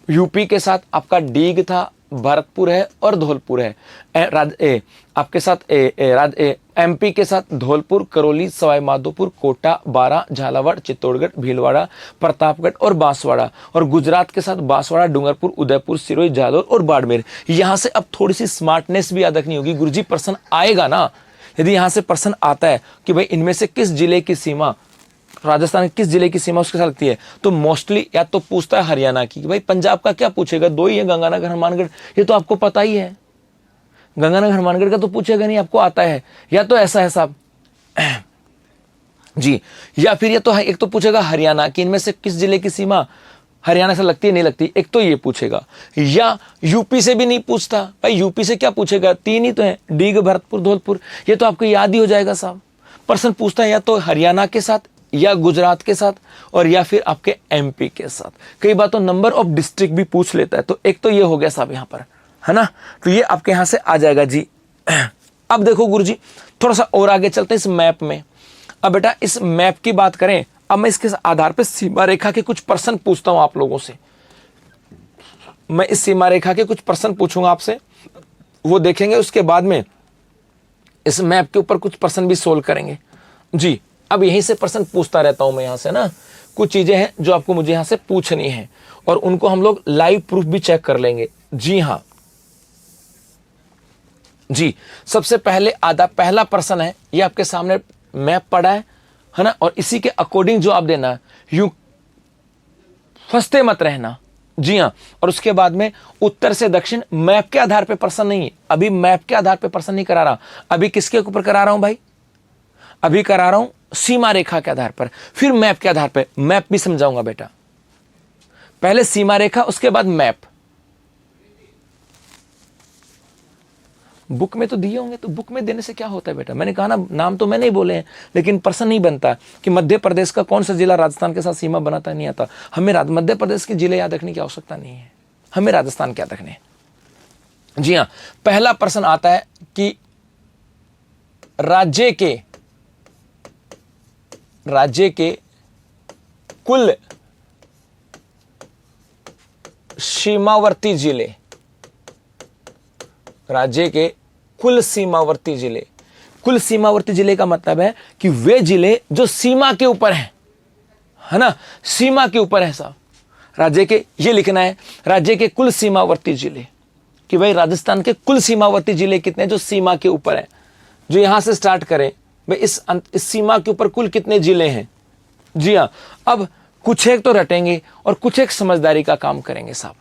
यूपी के साथ आपका डीग था, भरतपुर है और धौलपुर है। आपके साथ एमपी के साथ धौलपुर, करौली, सवाई माधोपुर, कोटा, बारां, झालावाड़, चित्तौड़गढ़, भीलवाड़ा, प्रतापगढ़ और बांसवाड़ा। और गुजरात के साथ बांसवाड़ा, डूंगरपुर, उदयपुर, सिरोही, जालौर और बाड़मेर। यहाँ से अब थोड़ी सी स्मार्टनेस भी याद रखनी होगी। गुरुजी प्रश्न आएगा ना, यदि यहाँ से प्रश्न आता है कि भाई इनमें से किस जिले की सीमा, राजस्थान किस जिले की सीमा उसके साथ लगती है, तो मोस्टली या तो पूछता है हरियाणा की, भाई पंजाब का क्या पूछेगा, 2 ही है, गंगानगर, हनुमानगढ़, ये तो आपको पता ही है। गंगानगर हनुमानगढ़ का तो पूछेगा नहीं, आपको आता है। या तो ऐसा है साहब जी, या फिर ये तो है, एक तो पूछेगा हरियाणा की इनमें से किस जिले की सीमा हरियाणा से लगती है नहीं लगती, एक तो ये पूछेगा। या यूपी से भी नहीं पूछता, भाई यूपी से क्या पूछेगा, 3 ही तो है, डीग, भरतपुर, धौलपुर, ये तो आपको याद ही हो जाएगा साहब। प्रश्न पूछता है या तो हरियाणा के साथ, या गुजरात के साथ, और या फिर आपके एमपी के साथ। कई बार तो नंबर ऑफ डिस्ट्रिक्ट भी पूछ लेता है। तो एक तो ये हो गया साहब यहाँ पर, है ना। तो ये आपके यहाँ से आ जाएगा जी। अब देखो गुरुजी थोड़ा सा और आगे चलते हैं इस मैप में। अब बेटा इस मैप की बात करें, अब मैं इसके आधार पर सीमा रेखा के कुछ प्रश्न पूछता हूं आप लोगों से। मैं इस सीमा रेखा के कुछ प्रश्न पूछूंगा आपसे, वो देखेंगे, उसके बाद में इस मैप के ऊपर कुछ प्रश्न भी सोल्व करेंगे जी। अब यहीं से प्रश्न पूछता रहता हूं मैं यहाँ से ना, कुछ चीजें हैं जो आपको मुझे यहाँ से पूछनी है, और उनको हम लोग लाइव प्रूफ भी चेक कर लेंगे। जी हाँ जी, सबसे पहले पहला प्रश्न है, ये आपके सामने मैप पड़ा है ना, और इसी के अकॉर्डिंग जो आप देना है, यूं फंसते मत रहना। जी हाँ, और उसके बाद में उत्तर से दक्षिण, मैप के आधार पे प्रश्न नहीं है, अभी मैप के आधार पे प्रश्न नहीं करा रहा, अभी किसके ऊपर करा रहा हूं भाई, अभी करा रहा हूं सीमा रेखा के आधार पर, फिर मैप के आधार पर। मैप भी समझाऊंगा बेटा, पहले सीमा रेखा उसके बाद मैप। बुक में तो दिए होंगे, तो बुक में देने से क्या होता है बेटा, मैंने कहा ना, नाम तो मैंने ही बोले हैं, लेकिन प्रश्न नहीं बनता कि मध्य प्रदेश का कौन सा जिला राजस्थान के साथ सीमा बनाता नहीं आता। हमें मध्य प्रदेश के जिले याद रखने की आवश्यकता नहीं है, हमें राजस्थान के याद रखने। जी हाँ, पहला प्रश्न आता है कि राज्य के कुल सीमावर्ती जिले, राज्य के कुल सीमावर्ती जिले। कुल सीमावर्ती जिले का मतलब है कि वे जिले जो सीमा के ऊपर हैं, है ना, सीमा के ऊपर है साहब। राज्य के, ये लिखना है, राज्य के कुल सीमावर्ती जिले, कि भाई राजस्थान के कुल सीमावर्ती जिले कितने जो सीमा के ऊपर है, जो यहां से स्टार्ट करें भाई इस सीमा के ऊपर कुल कितने जिले हैं। जी हाँ, अब कुछ एक तो रटेंगे और कुछ एक समझदारी का काम करेंगे साहब।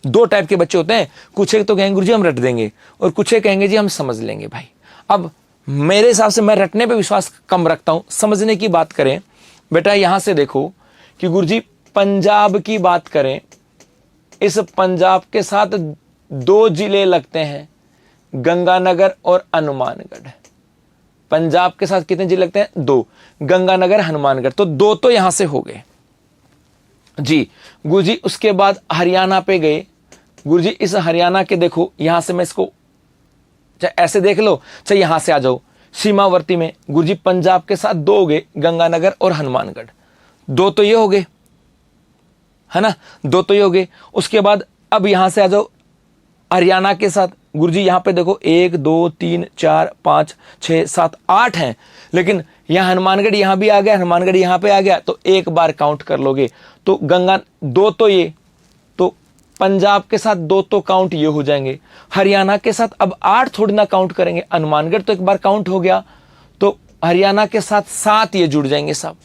2 टाइप के बच्चे होते हैं, कुछ एक तो कहेंगे गुरुजी हम रट देंगे, और कुछ एक कहेंगे जी हम समझ लेंगे भाई। अब मेरे हिसाब से मैं रटने पे विश्वास कम रखता हूं, समझने की बात करें बेटा, यहां से देखो कि गुरुजी पंजाब की बात करें, इस पंजाब के साथ 2 जिले लगते हैं, गंगानगर और हनुमानगढ़। पंजाब के साथ कितने जिले लगते हैं, 2, गंगानगर, हनुमानगढ़, तो 2 तो यहां से हो गए जी। गुरुजी उसके बाद हरियाणा पे गए, गुरुजी इस हरियाणा के देखो, यहां से मैं इसको चाहे ऐसे देख लो, चाहे यहां से आ जाओ, सीमावर्ती में गुरुजी पंजाब के साथ 2 हो गए, गंगानगर और हनुमानगढ़, 2 तो ये हो गए, है ना, 2 तो ये हो गए। उसके बाद अब यहां से आ जाओ हरियाणा के साथ, गुरुजी यहां पे देखो 1 2 3 4 5 6 7 8 हैं, लेकिन यहां हनुमानगढ़ यहां भी आ गया, हनुमानगढ़ यहां पे आ गया, तो एक बार काउंट कर लोगे तो गंगा 2 तो ये, तो पंजाब के साथ 2 तो काउंट ये हो जाएंगे, हरियाणा के साथ अब 8 थोड़ी ना काउंट करेंगे, हनुमानगढ़ तो एक बार काउंट हो गया, तो हरियाणा के साथ 7 ये जुड़ जाएंगे साहब।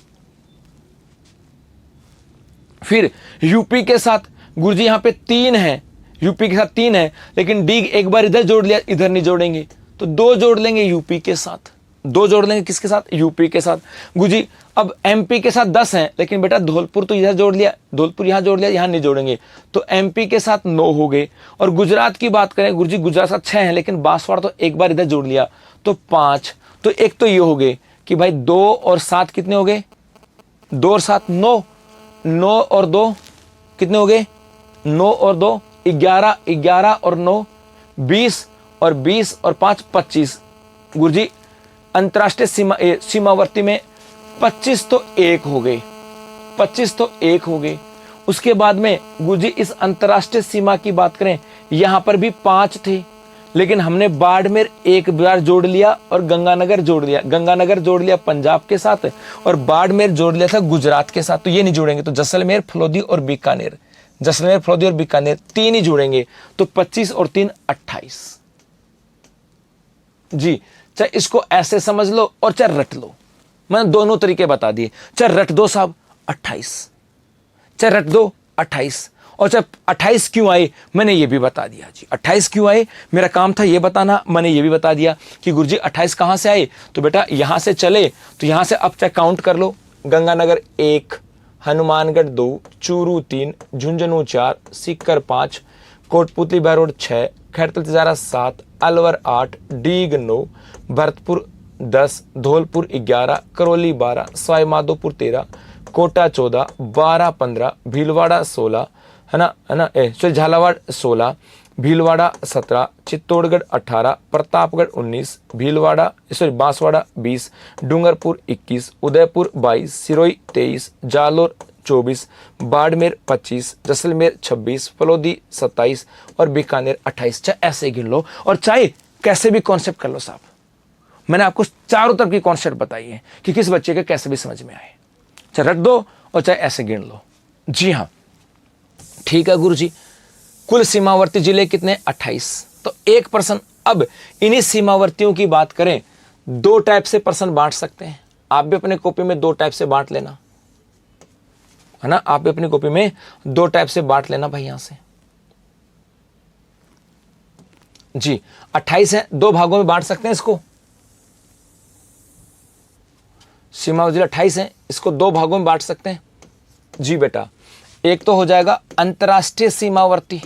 फिर यूपी के साथ गुरुजी यहां पे 3 है, यूपी के साथ 3 है, लेकिन डी एक बार इधर जोड़ लिया, इधर नहीं जोड़ेंगे, तो 2 जोड़ लेंगे यूपी के साथ, 2 जोड़ लेंगे किसके साथ, यूपी के साथ। गुरुजी अब एमपी के साथ 10 हैं, लेकिन बेटा धौलपुर तो इधर जोड़ लिया, धौलपुर यहां जोड़ लिया, यहां नहीं जोड़ेंगे, तो एमपी के साथ 9 हो गए। और गुजरात की बात करें गुरुजी, गुजरात साथ 6 हैं, लेकिन बांसवाड़ा तो एक बार इधर जोड़ लिया, तो 5, तो एक तो ये हो गए कि भाई 2 और 7 कितने हो गए, 2 और 7 9, 9 और 2 कितने हो गए, 9 और 2 11, 11 और 9 20, और 20 और 5 25। गुरुजी अंतरराष्ट्रीय सीमावर्ती में 25 तो 1 हो गए, 25 तो 1 हो गए। उसके बाद में गुरुजी इस अंतरराष्ट्रीय सीमा की बात करें, यहां पर भी 5 थे, लेकिन हमने बाड़मेर एक बार जोड़ लिया और गंगानगर जोड़ लिया, गंगानगर जोड़ लिया पंजाब के साथ और बाड़मेर जोड़ लिया था गुजरात के साथ, तो ये नहीं जोड़ेंगे, तो जैसलमेर, फलोदी और बीकानेर, जैसलमेर, फलोदी और बीकानेर 3 ही जोड़ेंगे, तो 25 और 3 28। जी, चाहे इसको ऐसे समझ लो और चाहे रट लो, मैंने दोनों तरीके बता दिए, चाहे रट दो साहब 28, चाहे रट दो 28, और चाहे 28 क्यों आए मैंने ये भी बता दिया जी, 28 क्यों आए मेरा काम था ये बताना, मैंने ये भी बता दिया कि गुरुजी 28 कहां से आए, तो बेटा यहां से चले, तो यहां से अब चाहे काउंट कर लो, गंगानगर 1, हनुमानगढ़ 2, चूरू 3, झुंझुनू 4, सीकर 5, कोटपुतली बहरोड 6, खैरतल तिजारा 7, अलवर 8, डीग 9, भरतपुर 10, धौलपुर 11, करौली 12, सवाई माधोपुर 13, कोटा 14, 12 15, भीलवाड़ा 16, है ना झालावाड़ 16, भीलवाड़ा 17, चित्तौड़गढ़ 18, प्रतापगढ़ 19, भीलवाड़ा बांसवाड़ा 20, डूंगरपुर 21, उदयपुर 22, सिरोही 23, जालोर 24, बाड़मेर 25, जैसलमेर 26, फलोदी 27 और बीकानेर 28। चाहे ऐसे गिन लो और चाहे कैसे भी कॉन्सेप्ट कर लो साहब, मैंने आपको चारों तरफ की कॉन्सेप्ट बताई है कि किस बच्चे के कैसे भी समझ में आए, चाहे रट दो और चाहे ऐसे गिन लो। जी हाँ ठीक है गुरुजी, कुल सीमावर्ती जिले कितने 28, तो 1%। अब इन्हीं सीमावर्तियों की बात करें, 2 टाइप से पर्सन बांट सकते हैं, आप भी अपने कॉपी में 2 टाइप से बांट लेना, है ना, आप भी अपनी कॉपी में 2 टाइप से बांट लेना भाई यहां से। जी 28 है, 2 भागों में बांट सकते हैं इसको, सीमावर्ती 28 है, इसको 2 भागों में बांट सकते हैं। जी बेटा, एक तो हो जाएगा अंतरराष्ट्रीय सीमावर्ती,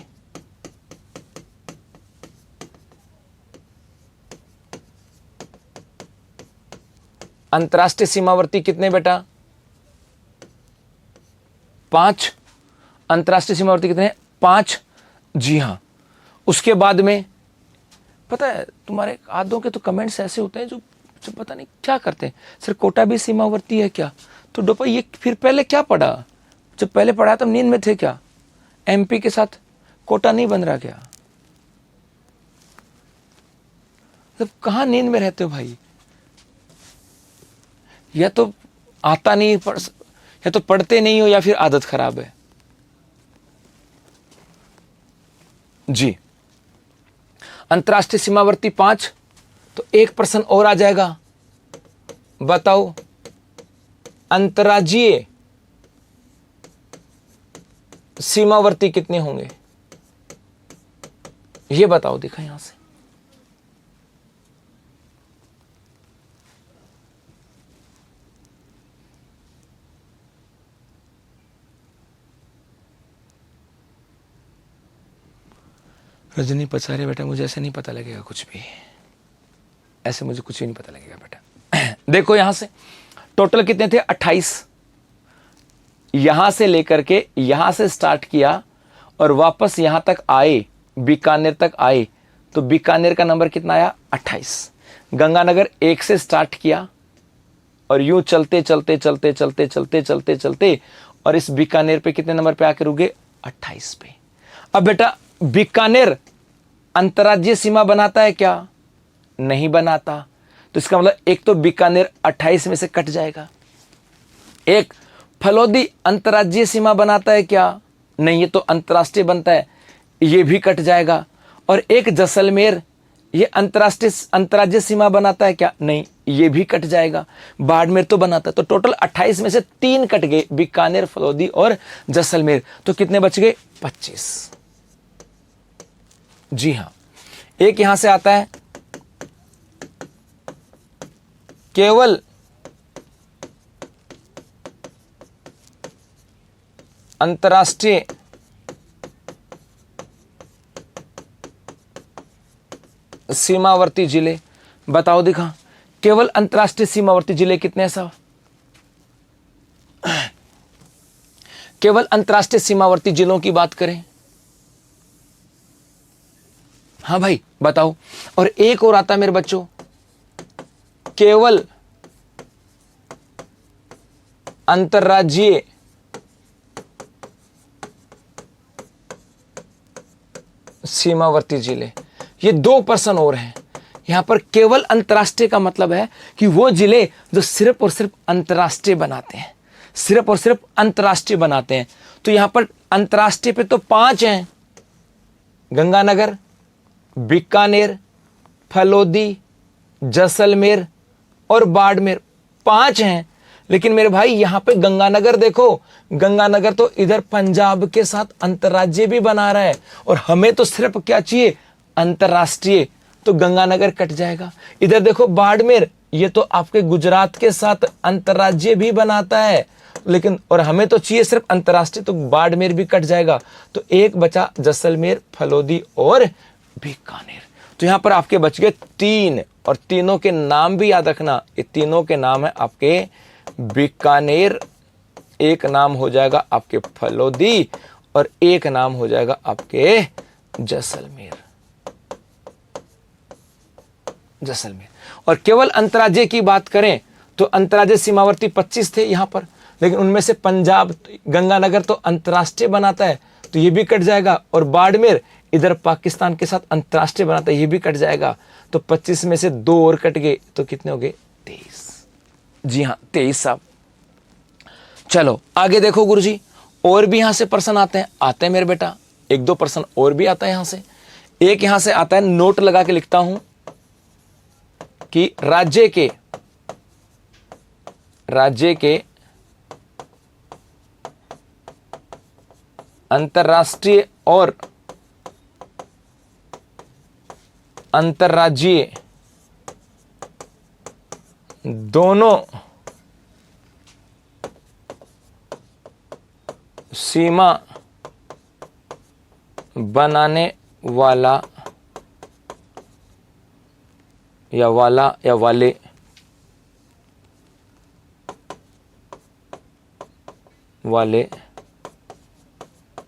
अंतरराष्ट्रीय सीमावर्ती कितने बेटा 5, अंतरराष्ट्रीय सीमावर्ती कितने 5। जी हां, उसके बाद में पता है तुम्हारे आधों के तो कमेंट्स ऐसे होते हैं जो पता नहीं क्या करते हैं, सर कोटा भी सीमावर्ती है क्या, तो डोपा ये फिर पहले क्या पढ़ा, जब पहले पढ़ा तब नींद में थे क्या, एमपी के साथ कोटा नहीं बन रहा क्या, जब कहां नींद में रहते हो भाई, या तो आता नहीं या तो पढ़ते नहीं हो या फिर आदत खराब है। जी अंतरराष्ट्रीय सीमावर्ती 5, तो 1% और आ जाएगा, बताओ अंतर्राज्यीय सीमावर्ती कितने होंगे, ये बताओ, दिखा यहां से, रजनी पचारे बेटा मुझे ऐसे नहीं पता लगेगा कुछ भी, ऐसे मुझे कुछ भी नहीं पता लगेगा बेटा। देखो यहां से टोटल कितने थे 28, यहां से लेकर के यहां से स्टार्ट किया और वापस यहां तक आए, बीकानेर तक आए, तो बीकानेर का नंबर कितना आया 28। गंगानगर 1 से स्टार्ट किया और यूं चलते चलते चलते चलते चलते चलते चलते और इस बीकानेर पे कितने नंबर पे आकर रुके? 28 पे। अब बेटा बीकानेर अंतर्राज्यीय सीमा बनाता है क्या? नहीं बनाता। तो इसका मतलब एक तो बीकानेर 28 में से कट जाएगा। एक फलोदी अंतर्राज्यीय सीमा बनाता है क्या? नहीं, ये तो अंतर्राष्ट्रीय बनता है, ये भी कट जाएगा। और एक जैसलमेर ये अंतर्राज्यीय सीमा बनाता है क्या? नहीं, ये भी कट जाएगा। बाड़मेर तो बनाता है। तो टोटल 28 में से 3 कट गए, बीकानेर, फलोदी और जैसलमेर। तो कितने बच गए? 25। जी हां, एक यहां से आता है केवल अंतर्राष्ट्रीय सीमावर्ती जिले। बताओ दिखा, केवल अंतर्राष्ट्रीय सीमावर्ती जिले कितने हैं साहब? केवल अंतर्राष्ट्रीय सीमावर्ती जिलों की बात करें, हाँ भाई बताओ। और एक और आता है मेरे बच्चों, केवल अंतर्राज्यीय सीमावर्ती जिले। ये 2% और हैं यहां पर। केवल अंतर्राष्ट्रीय का मतलब है कि वो जिले जो सिर्फ और सिर्फ अंतर्राष्ट्रीय बनाते हैं, सिर्फ और सिर्फ अंतर्राष्ट्रीय बनाते हैं। तो यहां पर अंतर्राष्ट्रीय पे तो 5 हैं, गंगानगर, बीकानेर, फलोदी, जैसलमेर और बाड़मेर, 5 हैं। लेकिन मेरे भाई यहां पे गंगानगर देखो, गंगानगर तो इधर पंजाब के साथ अंतर्राज्यीय भी बना रहा है और हमें तो सिर्फ क्या चाहिए? अंतर्राष्ट्रीय। तो गंगानगर कट जाएगा। इधर देखो बाड़मेर, ये तो आपके गुजरात के साथ अंतर्राज्यीय भी बनाता है, लेकिन और हमें तो चाहिए सिर्फ अंतर्राष्ट्रीय, तो बाड़मेर भी कट जाएगा। तो एक बचा जैसलमेर, फलोदी और बीकानेर। तो यहां पर आपके बच गए 3 और तीनों के नाम भी याद रखना। ये तीनों के नाम है आपके बीकानेर, एक नाम हो जाएगा आपके फलोदी और एक नाम हो जाएगा आपके जैसलमेर। जैसलमेर। और केवल अंतर्राज्यीय की बात करें तो अंतर्राज्यीय सीमावर्ती 25 थे यहां पर, लेकिन उनमें से पंजाब, गंगानगर तो अंतर्राष्ट्रीय बनाता है, तो ये भी कट जाएगा। और बाड़मेर इधर पाकिस्तान के साथ अंतर्राष्ट्रीय बनाता है, ये भी कट जाएगा। तो 25 में से 2 और कट गए, तो कितने हो गए? 23। जी हां 23 साहब। चलो आगे देखो गुरुजी, और भी यहां से प्रश्न आते हैं मेरे बेटा। 1-2 प्रश्न और भी आता है यहां से। एक यहां से आता है, नोट लगा के लिखता हूं कि राज्य के अंतर्राष्ट्रीय और अंतर्राज्यीय दोनों सीमा बनाने वाले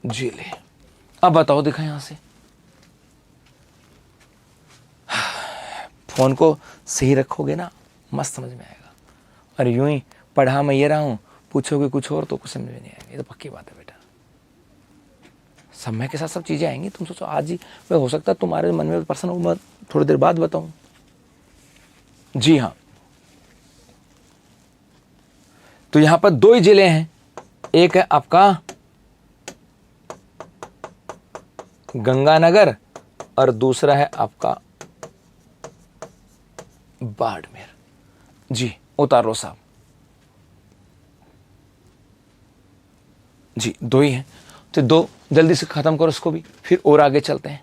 जिले। अब बताओ दिखा यहां से, फोन को सही रखोगे ना, मस्त समझ में आएगा। और यूं ही पढ़ा मैं ये रहा हूं, पूछोगे कुछ और तो कुछ समझ में नहीं आएगा। ये तो पक्की बात है बेटा, समय के साथ सब चीजें आएंगी। तुम सोचो आज ही हो सकता है तुम्हारे मन में प्रश्न हो, मैं थोड़ी देर बाद बताऊं। जी हां, तो यहां पर 2 ही जिले हैं, एक है आपका गंगानगर और दूसरा है आपका बाड़मेर। जी उतारो साहब। जी 2 ही हैं, तो 2 जल्दी से खत्म करो इसको भी, फिर और आगे चलते हैं।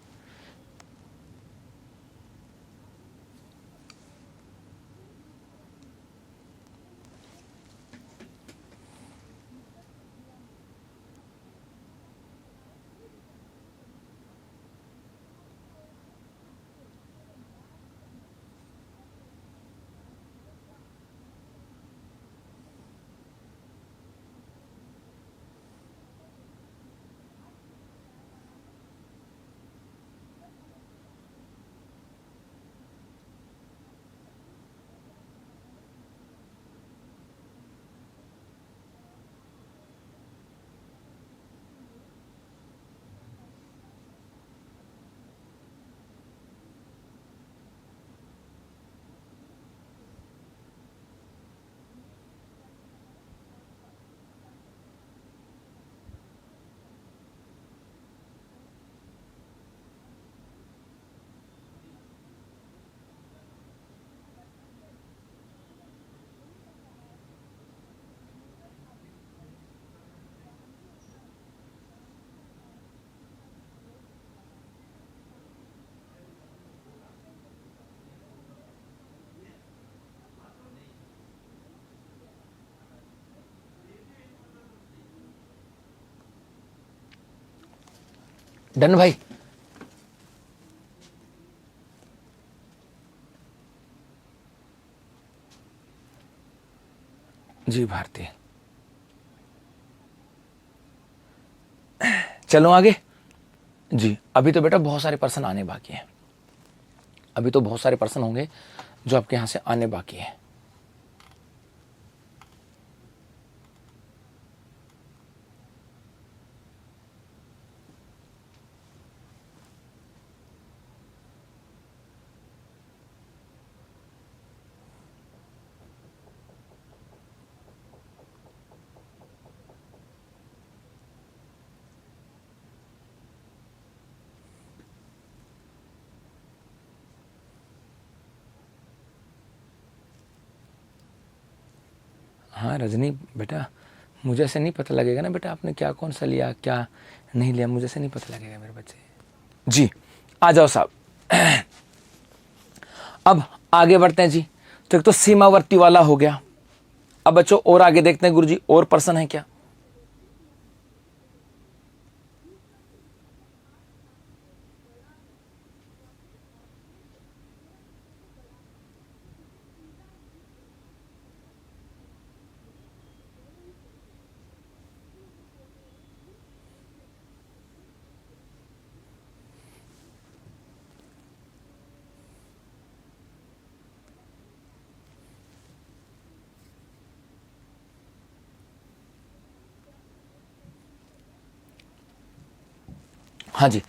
डन भाई। जी भारती, चलो आगे। जी अभी तो बेटा बहुत सारे पर्सन आने बाकी हैं, अभी तो बहुत सारे पर्सन होंगे जो आपके यहां से आने बाकी हैं। हाँ रजनी बेटा, मुझे ऐसे नहीं पता लगेगा ना बेटा आपने क्या कौन सा लिया क्या नहीं लिया, मुझे ऐसे नहीं पता लगेगा मेरे बच्चे। जी आ जाओ साहब। अब आगे बढ़ते हैं जी। तो एक तो सीमावर्ती वाला हो गया। अब बच्चों और आगे देखते हैं गुरुजी और पर्सन है क्या। हाँ जी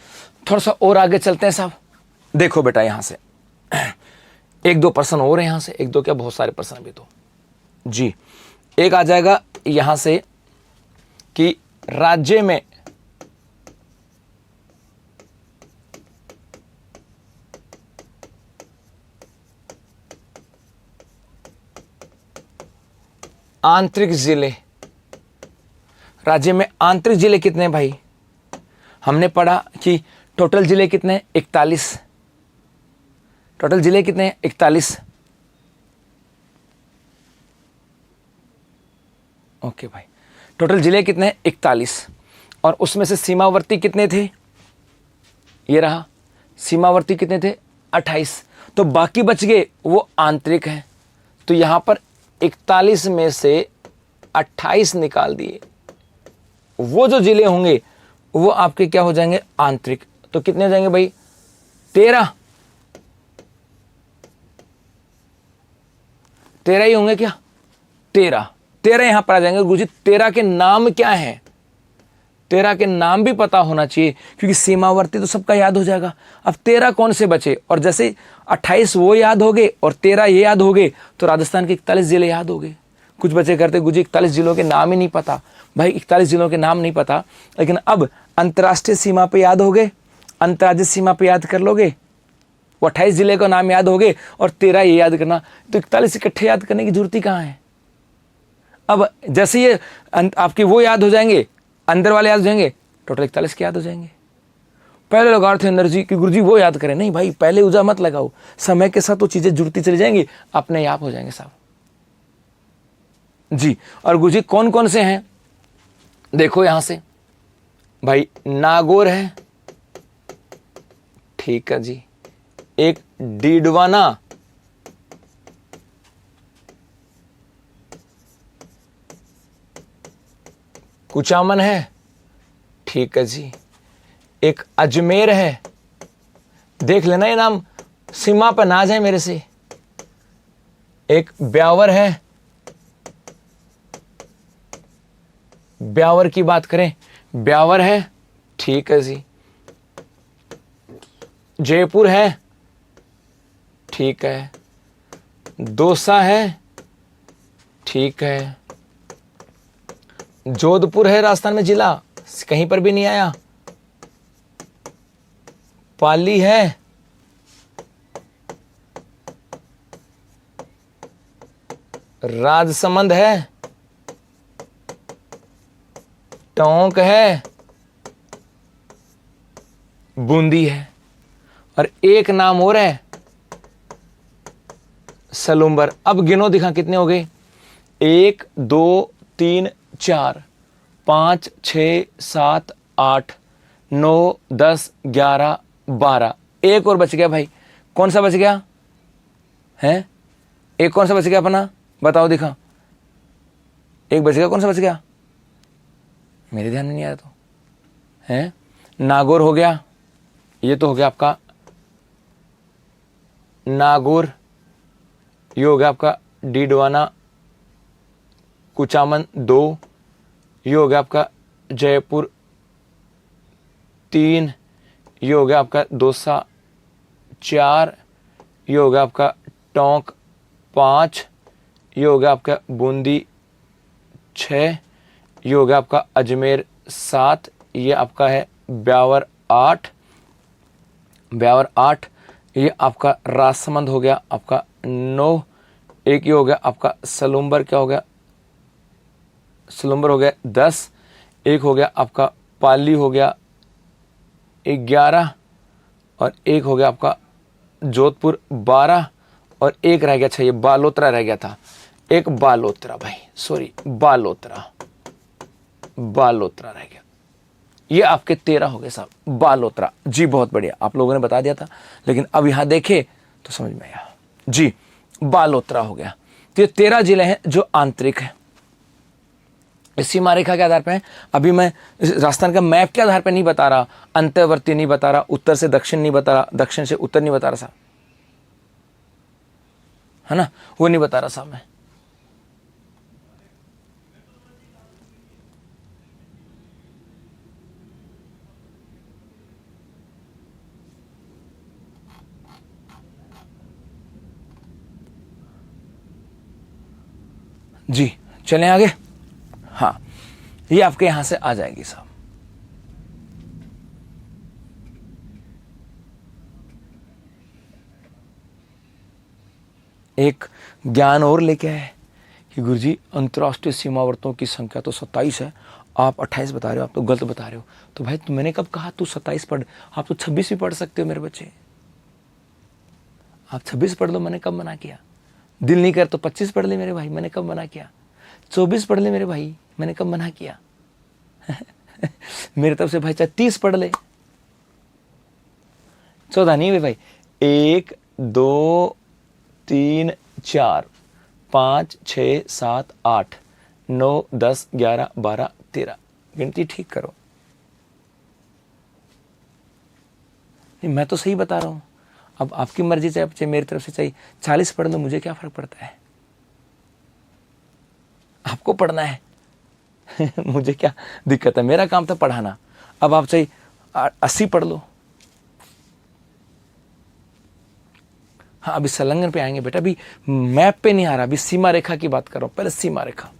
थोड़ा सा और आगे चलते हैं साहब। देखो बेटा यहां से एक दो पर्सन और है, यहां से एक दो क्या बहुत सारे पर्सन अभी तो। जी एक आ जाएगा यहां से कि राज्य में आंतरिक जिले, राज्य में आंतरिक जिले कितने हैं भाई। हमने पढ़ा कि टोटल जिले कितने हैं 41, टोटल जिले कितने हैं 41। ओके भाई टोटल जिले कितने हैं 41 और उसमें से सीमावर्ती कितने थे, ये रहा सीमावर्ती कितने थे 28, तो बाकी बच गए वो आंतरिक हैं। तो यहां पर 41 में से 28 निकाल दिए, वो जो जिले होंगे वो आपके क्या हो जाएंगे आंतरिक। तो कितने हो जाएंगे भाई 13, 13 ही होंगे क्या 13, 13 यहां पर आ जाएंगे। गुरुजी 13 के नाम क्या हैं, 13 के नाम भी पता होना चाहिए क्योंकि सीमावर्ती तो सबका याद हो जाएगा। अब 13 कौन से बचे, और जैसे 28 वो याद हो गए और 13 ये याद हो गए तो राजस्थान के 41 जिले याद हो गए। कुछ बच्चे करते गुरुजी 41 जिलों के नाम ही नहीं पता। भाई 41 जिलों के नाम नहीं पता, लेकिन अब अंतर्राष्ट्रीय सीमा पे याद हो गए, अंतर्राज्यीय सीमा पे याद कर लोगे, वो 28 जिले का नाम याद हो गए और 13 ये याद करना, तो 41 इकट्ठे याद करने की जरूरत ही कहाँ है। अब जैसे ये आपके वो याद हो जाएंगे, अंदर वाले याद हो जाएंगे, टोटल 41 के याद हो जाएंगे। पहले लगा रहे थे एनर्जी कि गुरुजी वो याद करें, नहीं भाई पहले ऊर्जा मत लगाओ, समय के साथ वो चीजें जुड़ती चली जाएंगी, अपने आप हो जाएंगे साहब। जी और गुरुजी कौन कौन से हैं देखो यहां से, भाई नागौर है, ठीक है जी, एक डीडवाना, कुचामन है, ठीक है जी, एक अजमेर है, देख लेना ये नाम सीमा पर ना जाए मेरे से, एक ब्यावर है, ब्यावर की बात करें ब्यावर है, ठीक है जी, जयपुर है, ठीक है, दौसा है, ठीक है, जोधपुर है राजस्थान में जिला, कहीं पर भी नहीं आया, पाली है, राजसमंद है, टोंक है, बूंदी है, और एक नाम और है सलूम्बर। अब गिनो दिखा कितने हो गए, 1 2 3 4 5 6 7 8 9, 10, 11, 12, एक और बच गया भाई। कौन सा बच गया है? एक कौन सा बच गया अपना, बताओ दिखा। एक बच गया, कौन सा बच गया? मेरे ध्यान में नहीं आया तो है। नागौर हो गया, ये तो हो गया आपका नागौर। ये हो गया आपका डीडवाना, कुचामन 2। ये हो गया आपका जयपुर 3। ये हो गया आपका दौसा 4। ये हो गया आपका टोंक 5। ये हो गया आपका बूंदी 6। ये हो गया आपका अजमेर 7। ये आपका है ब्यावर 8। ब्यावर 8। ये आपका राजसमंद हो गया आपका 9। एक ये हो गया आपका सलूम्बर, क्या हो गया? सलूम्बर हो गया 10। एक हो गया आपका पाली हो गया 11। और एक हो गया आपका जोधपुर 12। और एक रह गया, अच्छा ये बालोतरा रह गया था, एक बालोतरा भाई, सॉरी बालोतरा रह गया। ये आपके 13 हो गए साहब, बालोतरा जी। बहुत बढ़िया, आप लोगों ने बता दिया था, लेकिन अब यहां देखे तो समझ में आया जी, बालोतरा हो गया। तो ये 13 जिले हैं जो आंतरिक है, इस सीमा रेखा के आधार पर है। अभी मैं राजस्थान का मैप के आधार पर नहीं बता रहा, अंतर्वर्ती नहीं बता रहा, उत्तर से दक्षिण नहीं बता रहा, दक्षिण से उत्तर नहीं बता रहा साहब, है ना, वो नहीं बता रहा साहब मैं। जी चलें आगे। हाँ, ये आपके यहां से आ जाएगी साहब। एक ज्ञान और लेके आए कि गुरुजी अंतर्राष्ट्रीय सीमावर्तों की संख्या तो 27 है, आप 28 बता रहे हो, आप तो गलत बता रहे हो। तो भाई मैंने कब कहा तू 27 पढ़, आप तो 26 भी पढ़ सकते हो मेरे बच्चे, आप 26 पढ़ लो, मैंने कब मना किया? दिल नहीं कर तो 25 पढ़ ले मेरे भाई, मैंने कब मना किया? 24 पढ़ ले मेरे भाई, मैंने कब मना किया? मेरे तरफ से भाई चाहे 30 पढ़ ले, 14 नहीं हुए भाई। 1, 2, 3, 4, 5, 6, 7, 8, 9, 10, 11, 12, 13, गिनती ठीक करो। नहीं, मैं तो सही बता रहा हूं, अब आपकी मर्जी, चाहे मेरी तरफ से चाहिए 40 पढ़ लो, मुझे क्या फर्क पड़ता है? आपको पढ़ना है मुझे क्या दिक्कत है, मेरा काम था पढ़ाना। अब आप चाहिए 80 पढ़ लो। हाँ, अभी संलग्न पे आएंगे बेटा, अभी मैप पे नहीं आ रहा, अभी सीमा रेखा की बात कर रहा हूं। पहले सीमा रेखा,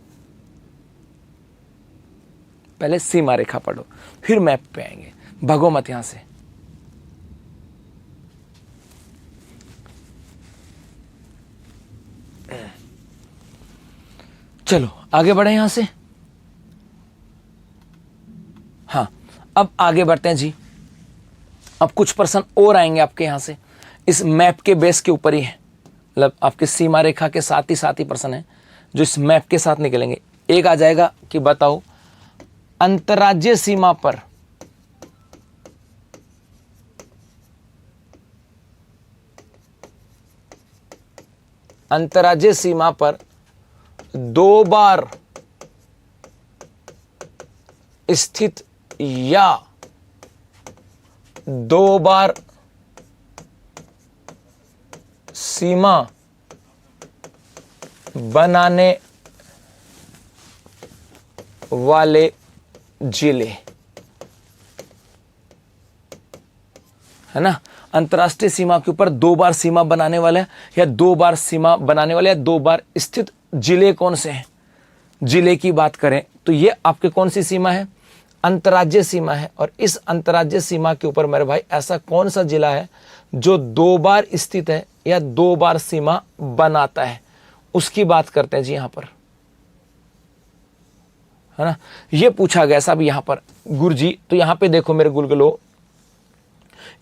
पहले सीमा रेखा पढ़ो, फिर मैप पे आएंगे। भगो मत यहां से। चलो आगे बढ़े यहां से। हाँ, अब आगे बढ़ते हैं जी। अब कुछ प्रश्न और आएंगे आपके यहां से, इस मैप के बेस के ऊपर ही है, मतलब आपके सीमा रेखा के साथ ही प्रश्न है जो इस मैप के साथ निकलेंगे। एक आ जाएगा कि बताओ अंतर्राज्यीय सीमा पर अंतर्राज्यीय सीमा पर 2 बार स्थित या 2 बार सीमा बनाने वाले जिले, है ना। अंतर्राष्ट्रीय सीमा के ऊपर 2 बार सीमा बनाने वाले या 2 बार सीमा बनाने वाले या 2 बार स्थित जिले कौन से हैं? जिले की बात करें तो ये आपके कौन सी सीमा है? अंतर्राज्यीय सीमा है। और इस अंतर्राज्यीय सीमा के ऊपर मेरे भाई ऐसा कौन सा जिला है जो 2 बार स्थित है या 2 बार सीमा बनाता है, उसकी बात करते हैं जी यहां पर, है ना। ये पूछा गया साहब यहां पर गुरुजी। तो यहां पे देखो मेरे गुलगुलो,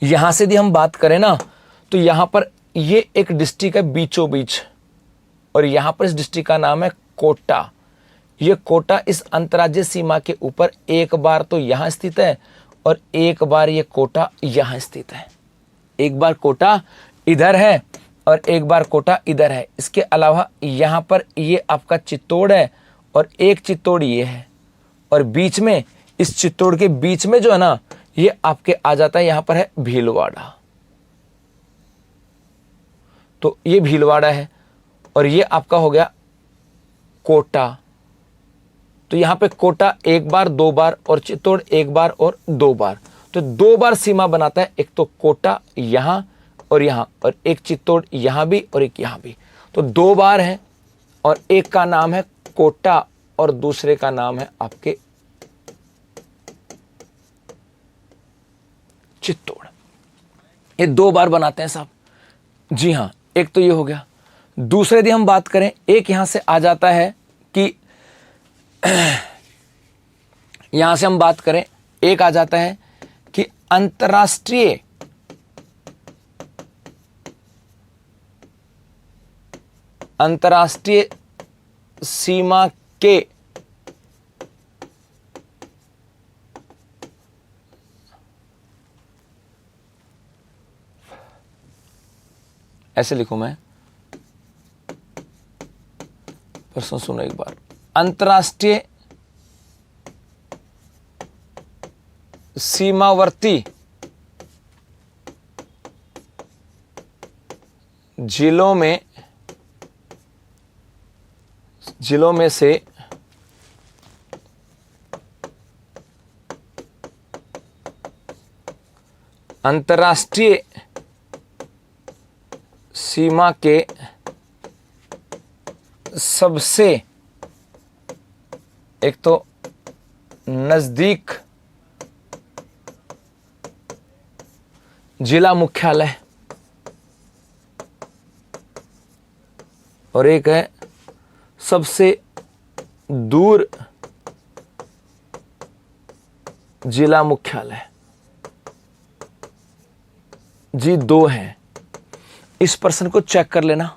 यहां से यदि हम बात करें ना तो यहां पर ये एक डिस्ट्रिक्ट है बीचों बीच, और यहां पर इस डिस्ट्रिक्ट का नाम है कोटा। ये कोटा इस अंतर्राज्यीय सीमा के ऊपर 1 बार तो यहां स्थित है और एक बार ये कोटा यहाँ स्थित है। एक बार कोटा इधर है और एक बार कोटा इधर है। इसके अलावा यहाँ पर ये आपका चित्तौड़ है और एक चित्तौड़ ये है, और बीच में इस चित्तौड़ के बीच में जो है ना, ये आपके आ जाता है, यहाँ पर है भीलवाड़ा। तो ये भीलवाड़ा है और ये आपका हो गया कोटा। तो यहाँ पे कोटा एक बार, दो बार, और चित्तौड़ एक बार और दो बार। तो दो बार सीमा बनाता है, एक तो कोटा यहाँ और यहाँ, और एक चित्तौड़ यहाँ भी और एक यहाँ भी। तो दो बार है और एक का नाम है कोटा और दूसरे का नाम है आपके चित्तौड़। ये दो बार बनाते हैं साहब। जी हाँ, एक तो ये हो गया। दूसरे दिन हम बात करें, एक यहां से आ जाता है कि यहां से हम बात करें, एक आ जाता है कि अंतर्राष्ट्रीय सीमा के ऐसे लिखूं मैं, प्रश्न सुनो एक बार। अंतर्राष्ट्रीय सीमावर्ती जिलों में से अंतर्राष्ट्रीय सीमा के सबसे एक तो नजदीक जिला मुख्यालय और एक है सबसे दूर जिला मुख्यालय। जी दो हैं। इस प्रश्न को चेक कर लेना।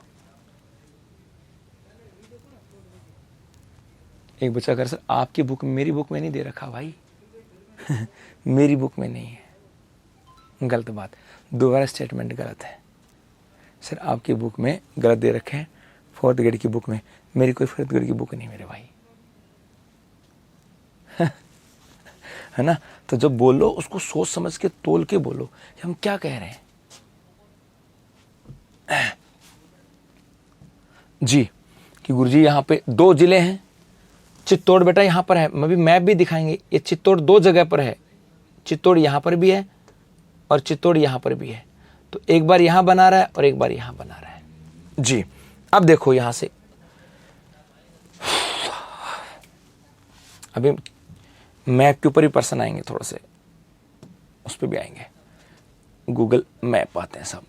एक बच्चा कर, सर आपकी बुक मेरी बुक में नहीं दे रखा भाई। मेरी बुक में नहीं है। गलत बात, दोबारा स्टेटमेंट गलत है। सर आपकी बुक में गलत दे रखे हैं, 4th ग्रेड की बुक में। मेरी कोई 4th ग्रेड की बुक नहीं मेरे भाई। है ना? तो जब बोलो उसको सोच समझ के तोल के बोलो कि हम क्या कह रहे हैं। जी कि गुरुजी यहाँ पे 2 जिले हैं। चित्तौड़ बेटा यहाँ पर है, मैं भी मैप भी दिखाएंगे। ये चित्तौड़ 2 जगह पर है। चित्तौड़ यहाँ पर भी है और चित्तौड़ यहाँ पर भी है। तो एक बार यहाँ बना रहा है और एक बार यहाँ बना रहा है। जी अब देखो यहाँ से, अभी मैप के ऊपर ही पर्सन आएंगे, थोड़ा से उस पर भी आएंगे। गूगल मैप आते हैं सब।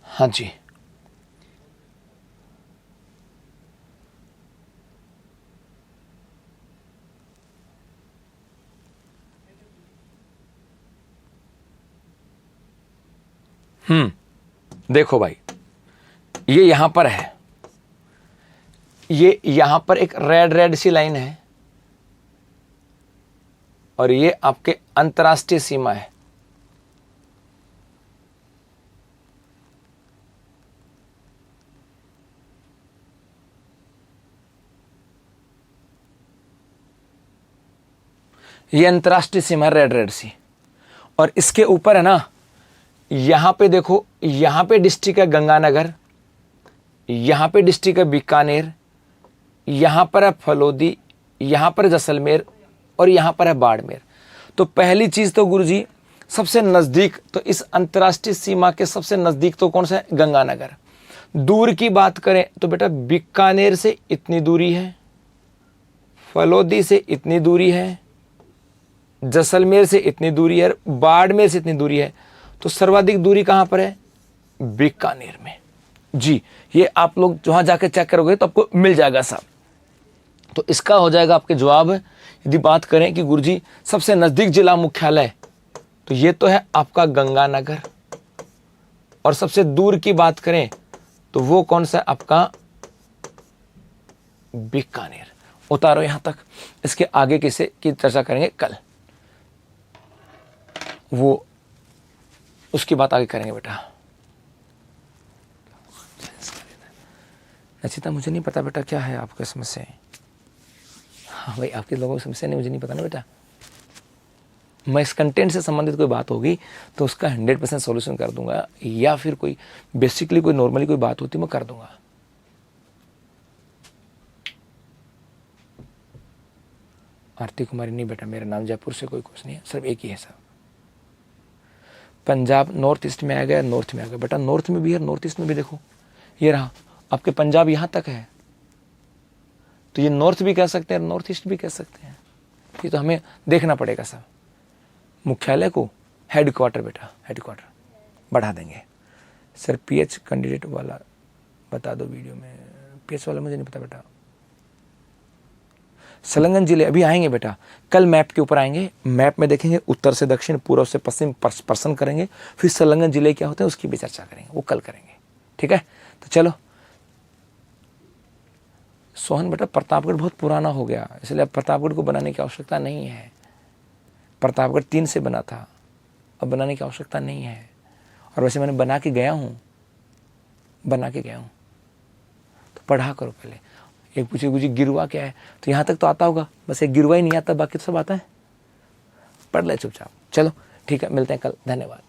हाँ जी, देखो भाई, ये यहां पर है, ये यहां पर एक रेड सी लाइन है और ये आपके अंतर्राष्ट्रीय सीमा है। ये अंतर्राष्ट्रीय सीमा है रेड सी, और इसके ऊपर है ना, यहां पे देखो, यहां पे डिस्ट्रिक्ट है गंगानगर, यहां पे डिस्ट्रिक्ट है बीकानेर, यहां पर है फलोदी, यहां पर जैसलमेर और यहां पर है बाड़मेर। तो पहली चीज तो गुरुजी सबसे नजदीक, तो इस अंतर्राष्ट्रीय सीमा के सबसे नजदीक तो कौन सा है? गंगानगर। दूर की बात करें तो बेटा बीकानेर से इतनी दूरी है, फलोदी से इतनी दूरी है, जैसलमेर से इतनी दूरी है, बाड़मेर से इतनी दूरी है। तो सर्वाधिक दूरी कहां पर है? बीकानेर में। जी ये आप लोग जहां जाके चेक करोगे तो आपको मिल जाएगा साहब। तो इसका हो जाएगा आपके जवाब। यदि बात करें कि गुरुजी सबसे नजदीक जिला मुख्यालय तो ये तो है आपका गंगानगर, और सबसे दूर की बात करें तो वो कौन सा है आपका बीकानेर। उतारो यहां तक, इसके आगे किसे की चर्चा करेंगे कल, वो उसकी बात आगे करेंगे बेटा। नचिता मुझे नहीं पता बेटा क्या है आपका समस्या। हाँ भाई, आपके लोगों की समस्या नहीं, मुझे नहीं पता ना बेटा। मैं इस कंटेंट से संबंधित कोई बात होगी तो उसका 100% सॉल्यूशन कर दूंगा, या फिर कोई बेसिकली कोई नॉर्मली कोई बात होती मैं कर दूंगा। आरती कुमारी नहीं बेटा, मेरा नाम जयपुर से कोई कुछ नहीं है, सिर्फ एक ही है सर। पंजाब नॉर्थ ईस्ट में आ गया, नॉर्थ में आ गया बेटा, नॉर्थ में भी है, नॉर्थ ईस्ट में भी देखो, ये रहा आपके पंजाब यहां तक है, तो ये नॉर्थ भी कह सकते हैं, नॉर्थ ईस्ट भी कह सकते हैं। ये तो हमें देखना पड़ेगा सब। मुख्यालय को हेडक्वार्टर बेटा, हेडक्वार्टर बढ़ा देंगे। सर पीएच कैंडिडेट वाला बता दो वीडियो में। पीएच वाला मुझे नहीं पता बेटा। संलग्न जिले अभी आएंगे बेटा, कल मैप के ऊपर आएंगे, मैप में देखेंगे उत्तर से दक्षिण, पूर्व से पश्चिम पर्सन करेंगे, फिर संलग्न जिले क्या होते हैं उसकी भी चर्चा करेंगे, वो कल करेंगे, ठीक है। तो चलो सोहन बेटा, प्रतापगढ़ बहुत पुराना हो गया, इसलिए अब प्रतापगढ़ को बनाने की आवश्यकता नहीं है। प्रतापगढ़ 3 से बना था, अब बनाने की आवश्यकता नहीं है। और वैसे मैंने बना के गया हूँ, तो पढ़ा करो पहले। एक पूछे मुझे गिरवा क्या है, तो यहाँ तक तो आता होगा, बस एक गिरवा ही नहीं आता, बाकी तो सब आता है। पढ़ ले चुपचाप। चलो ठीक है, मिलते हैं कल, धन्यवाद।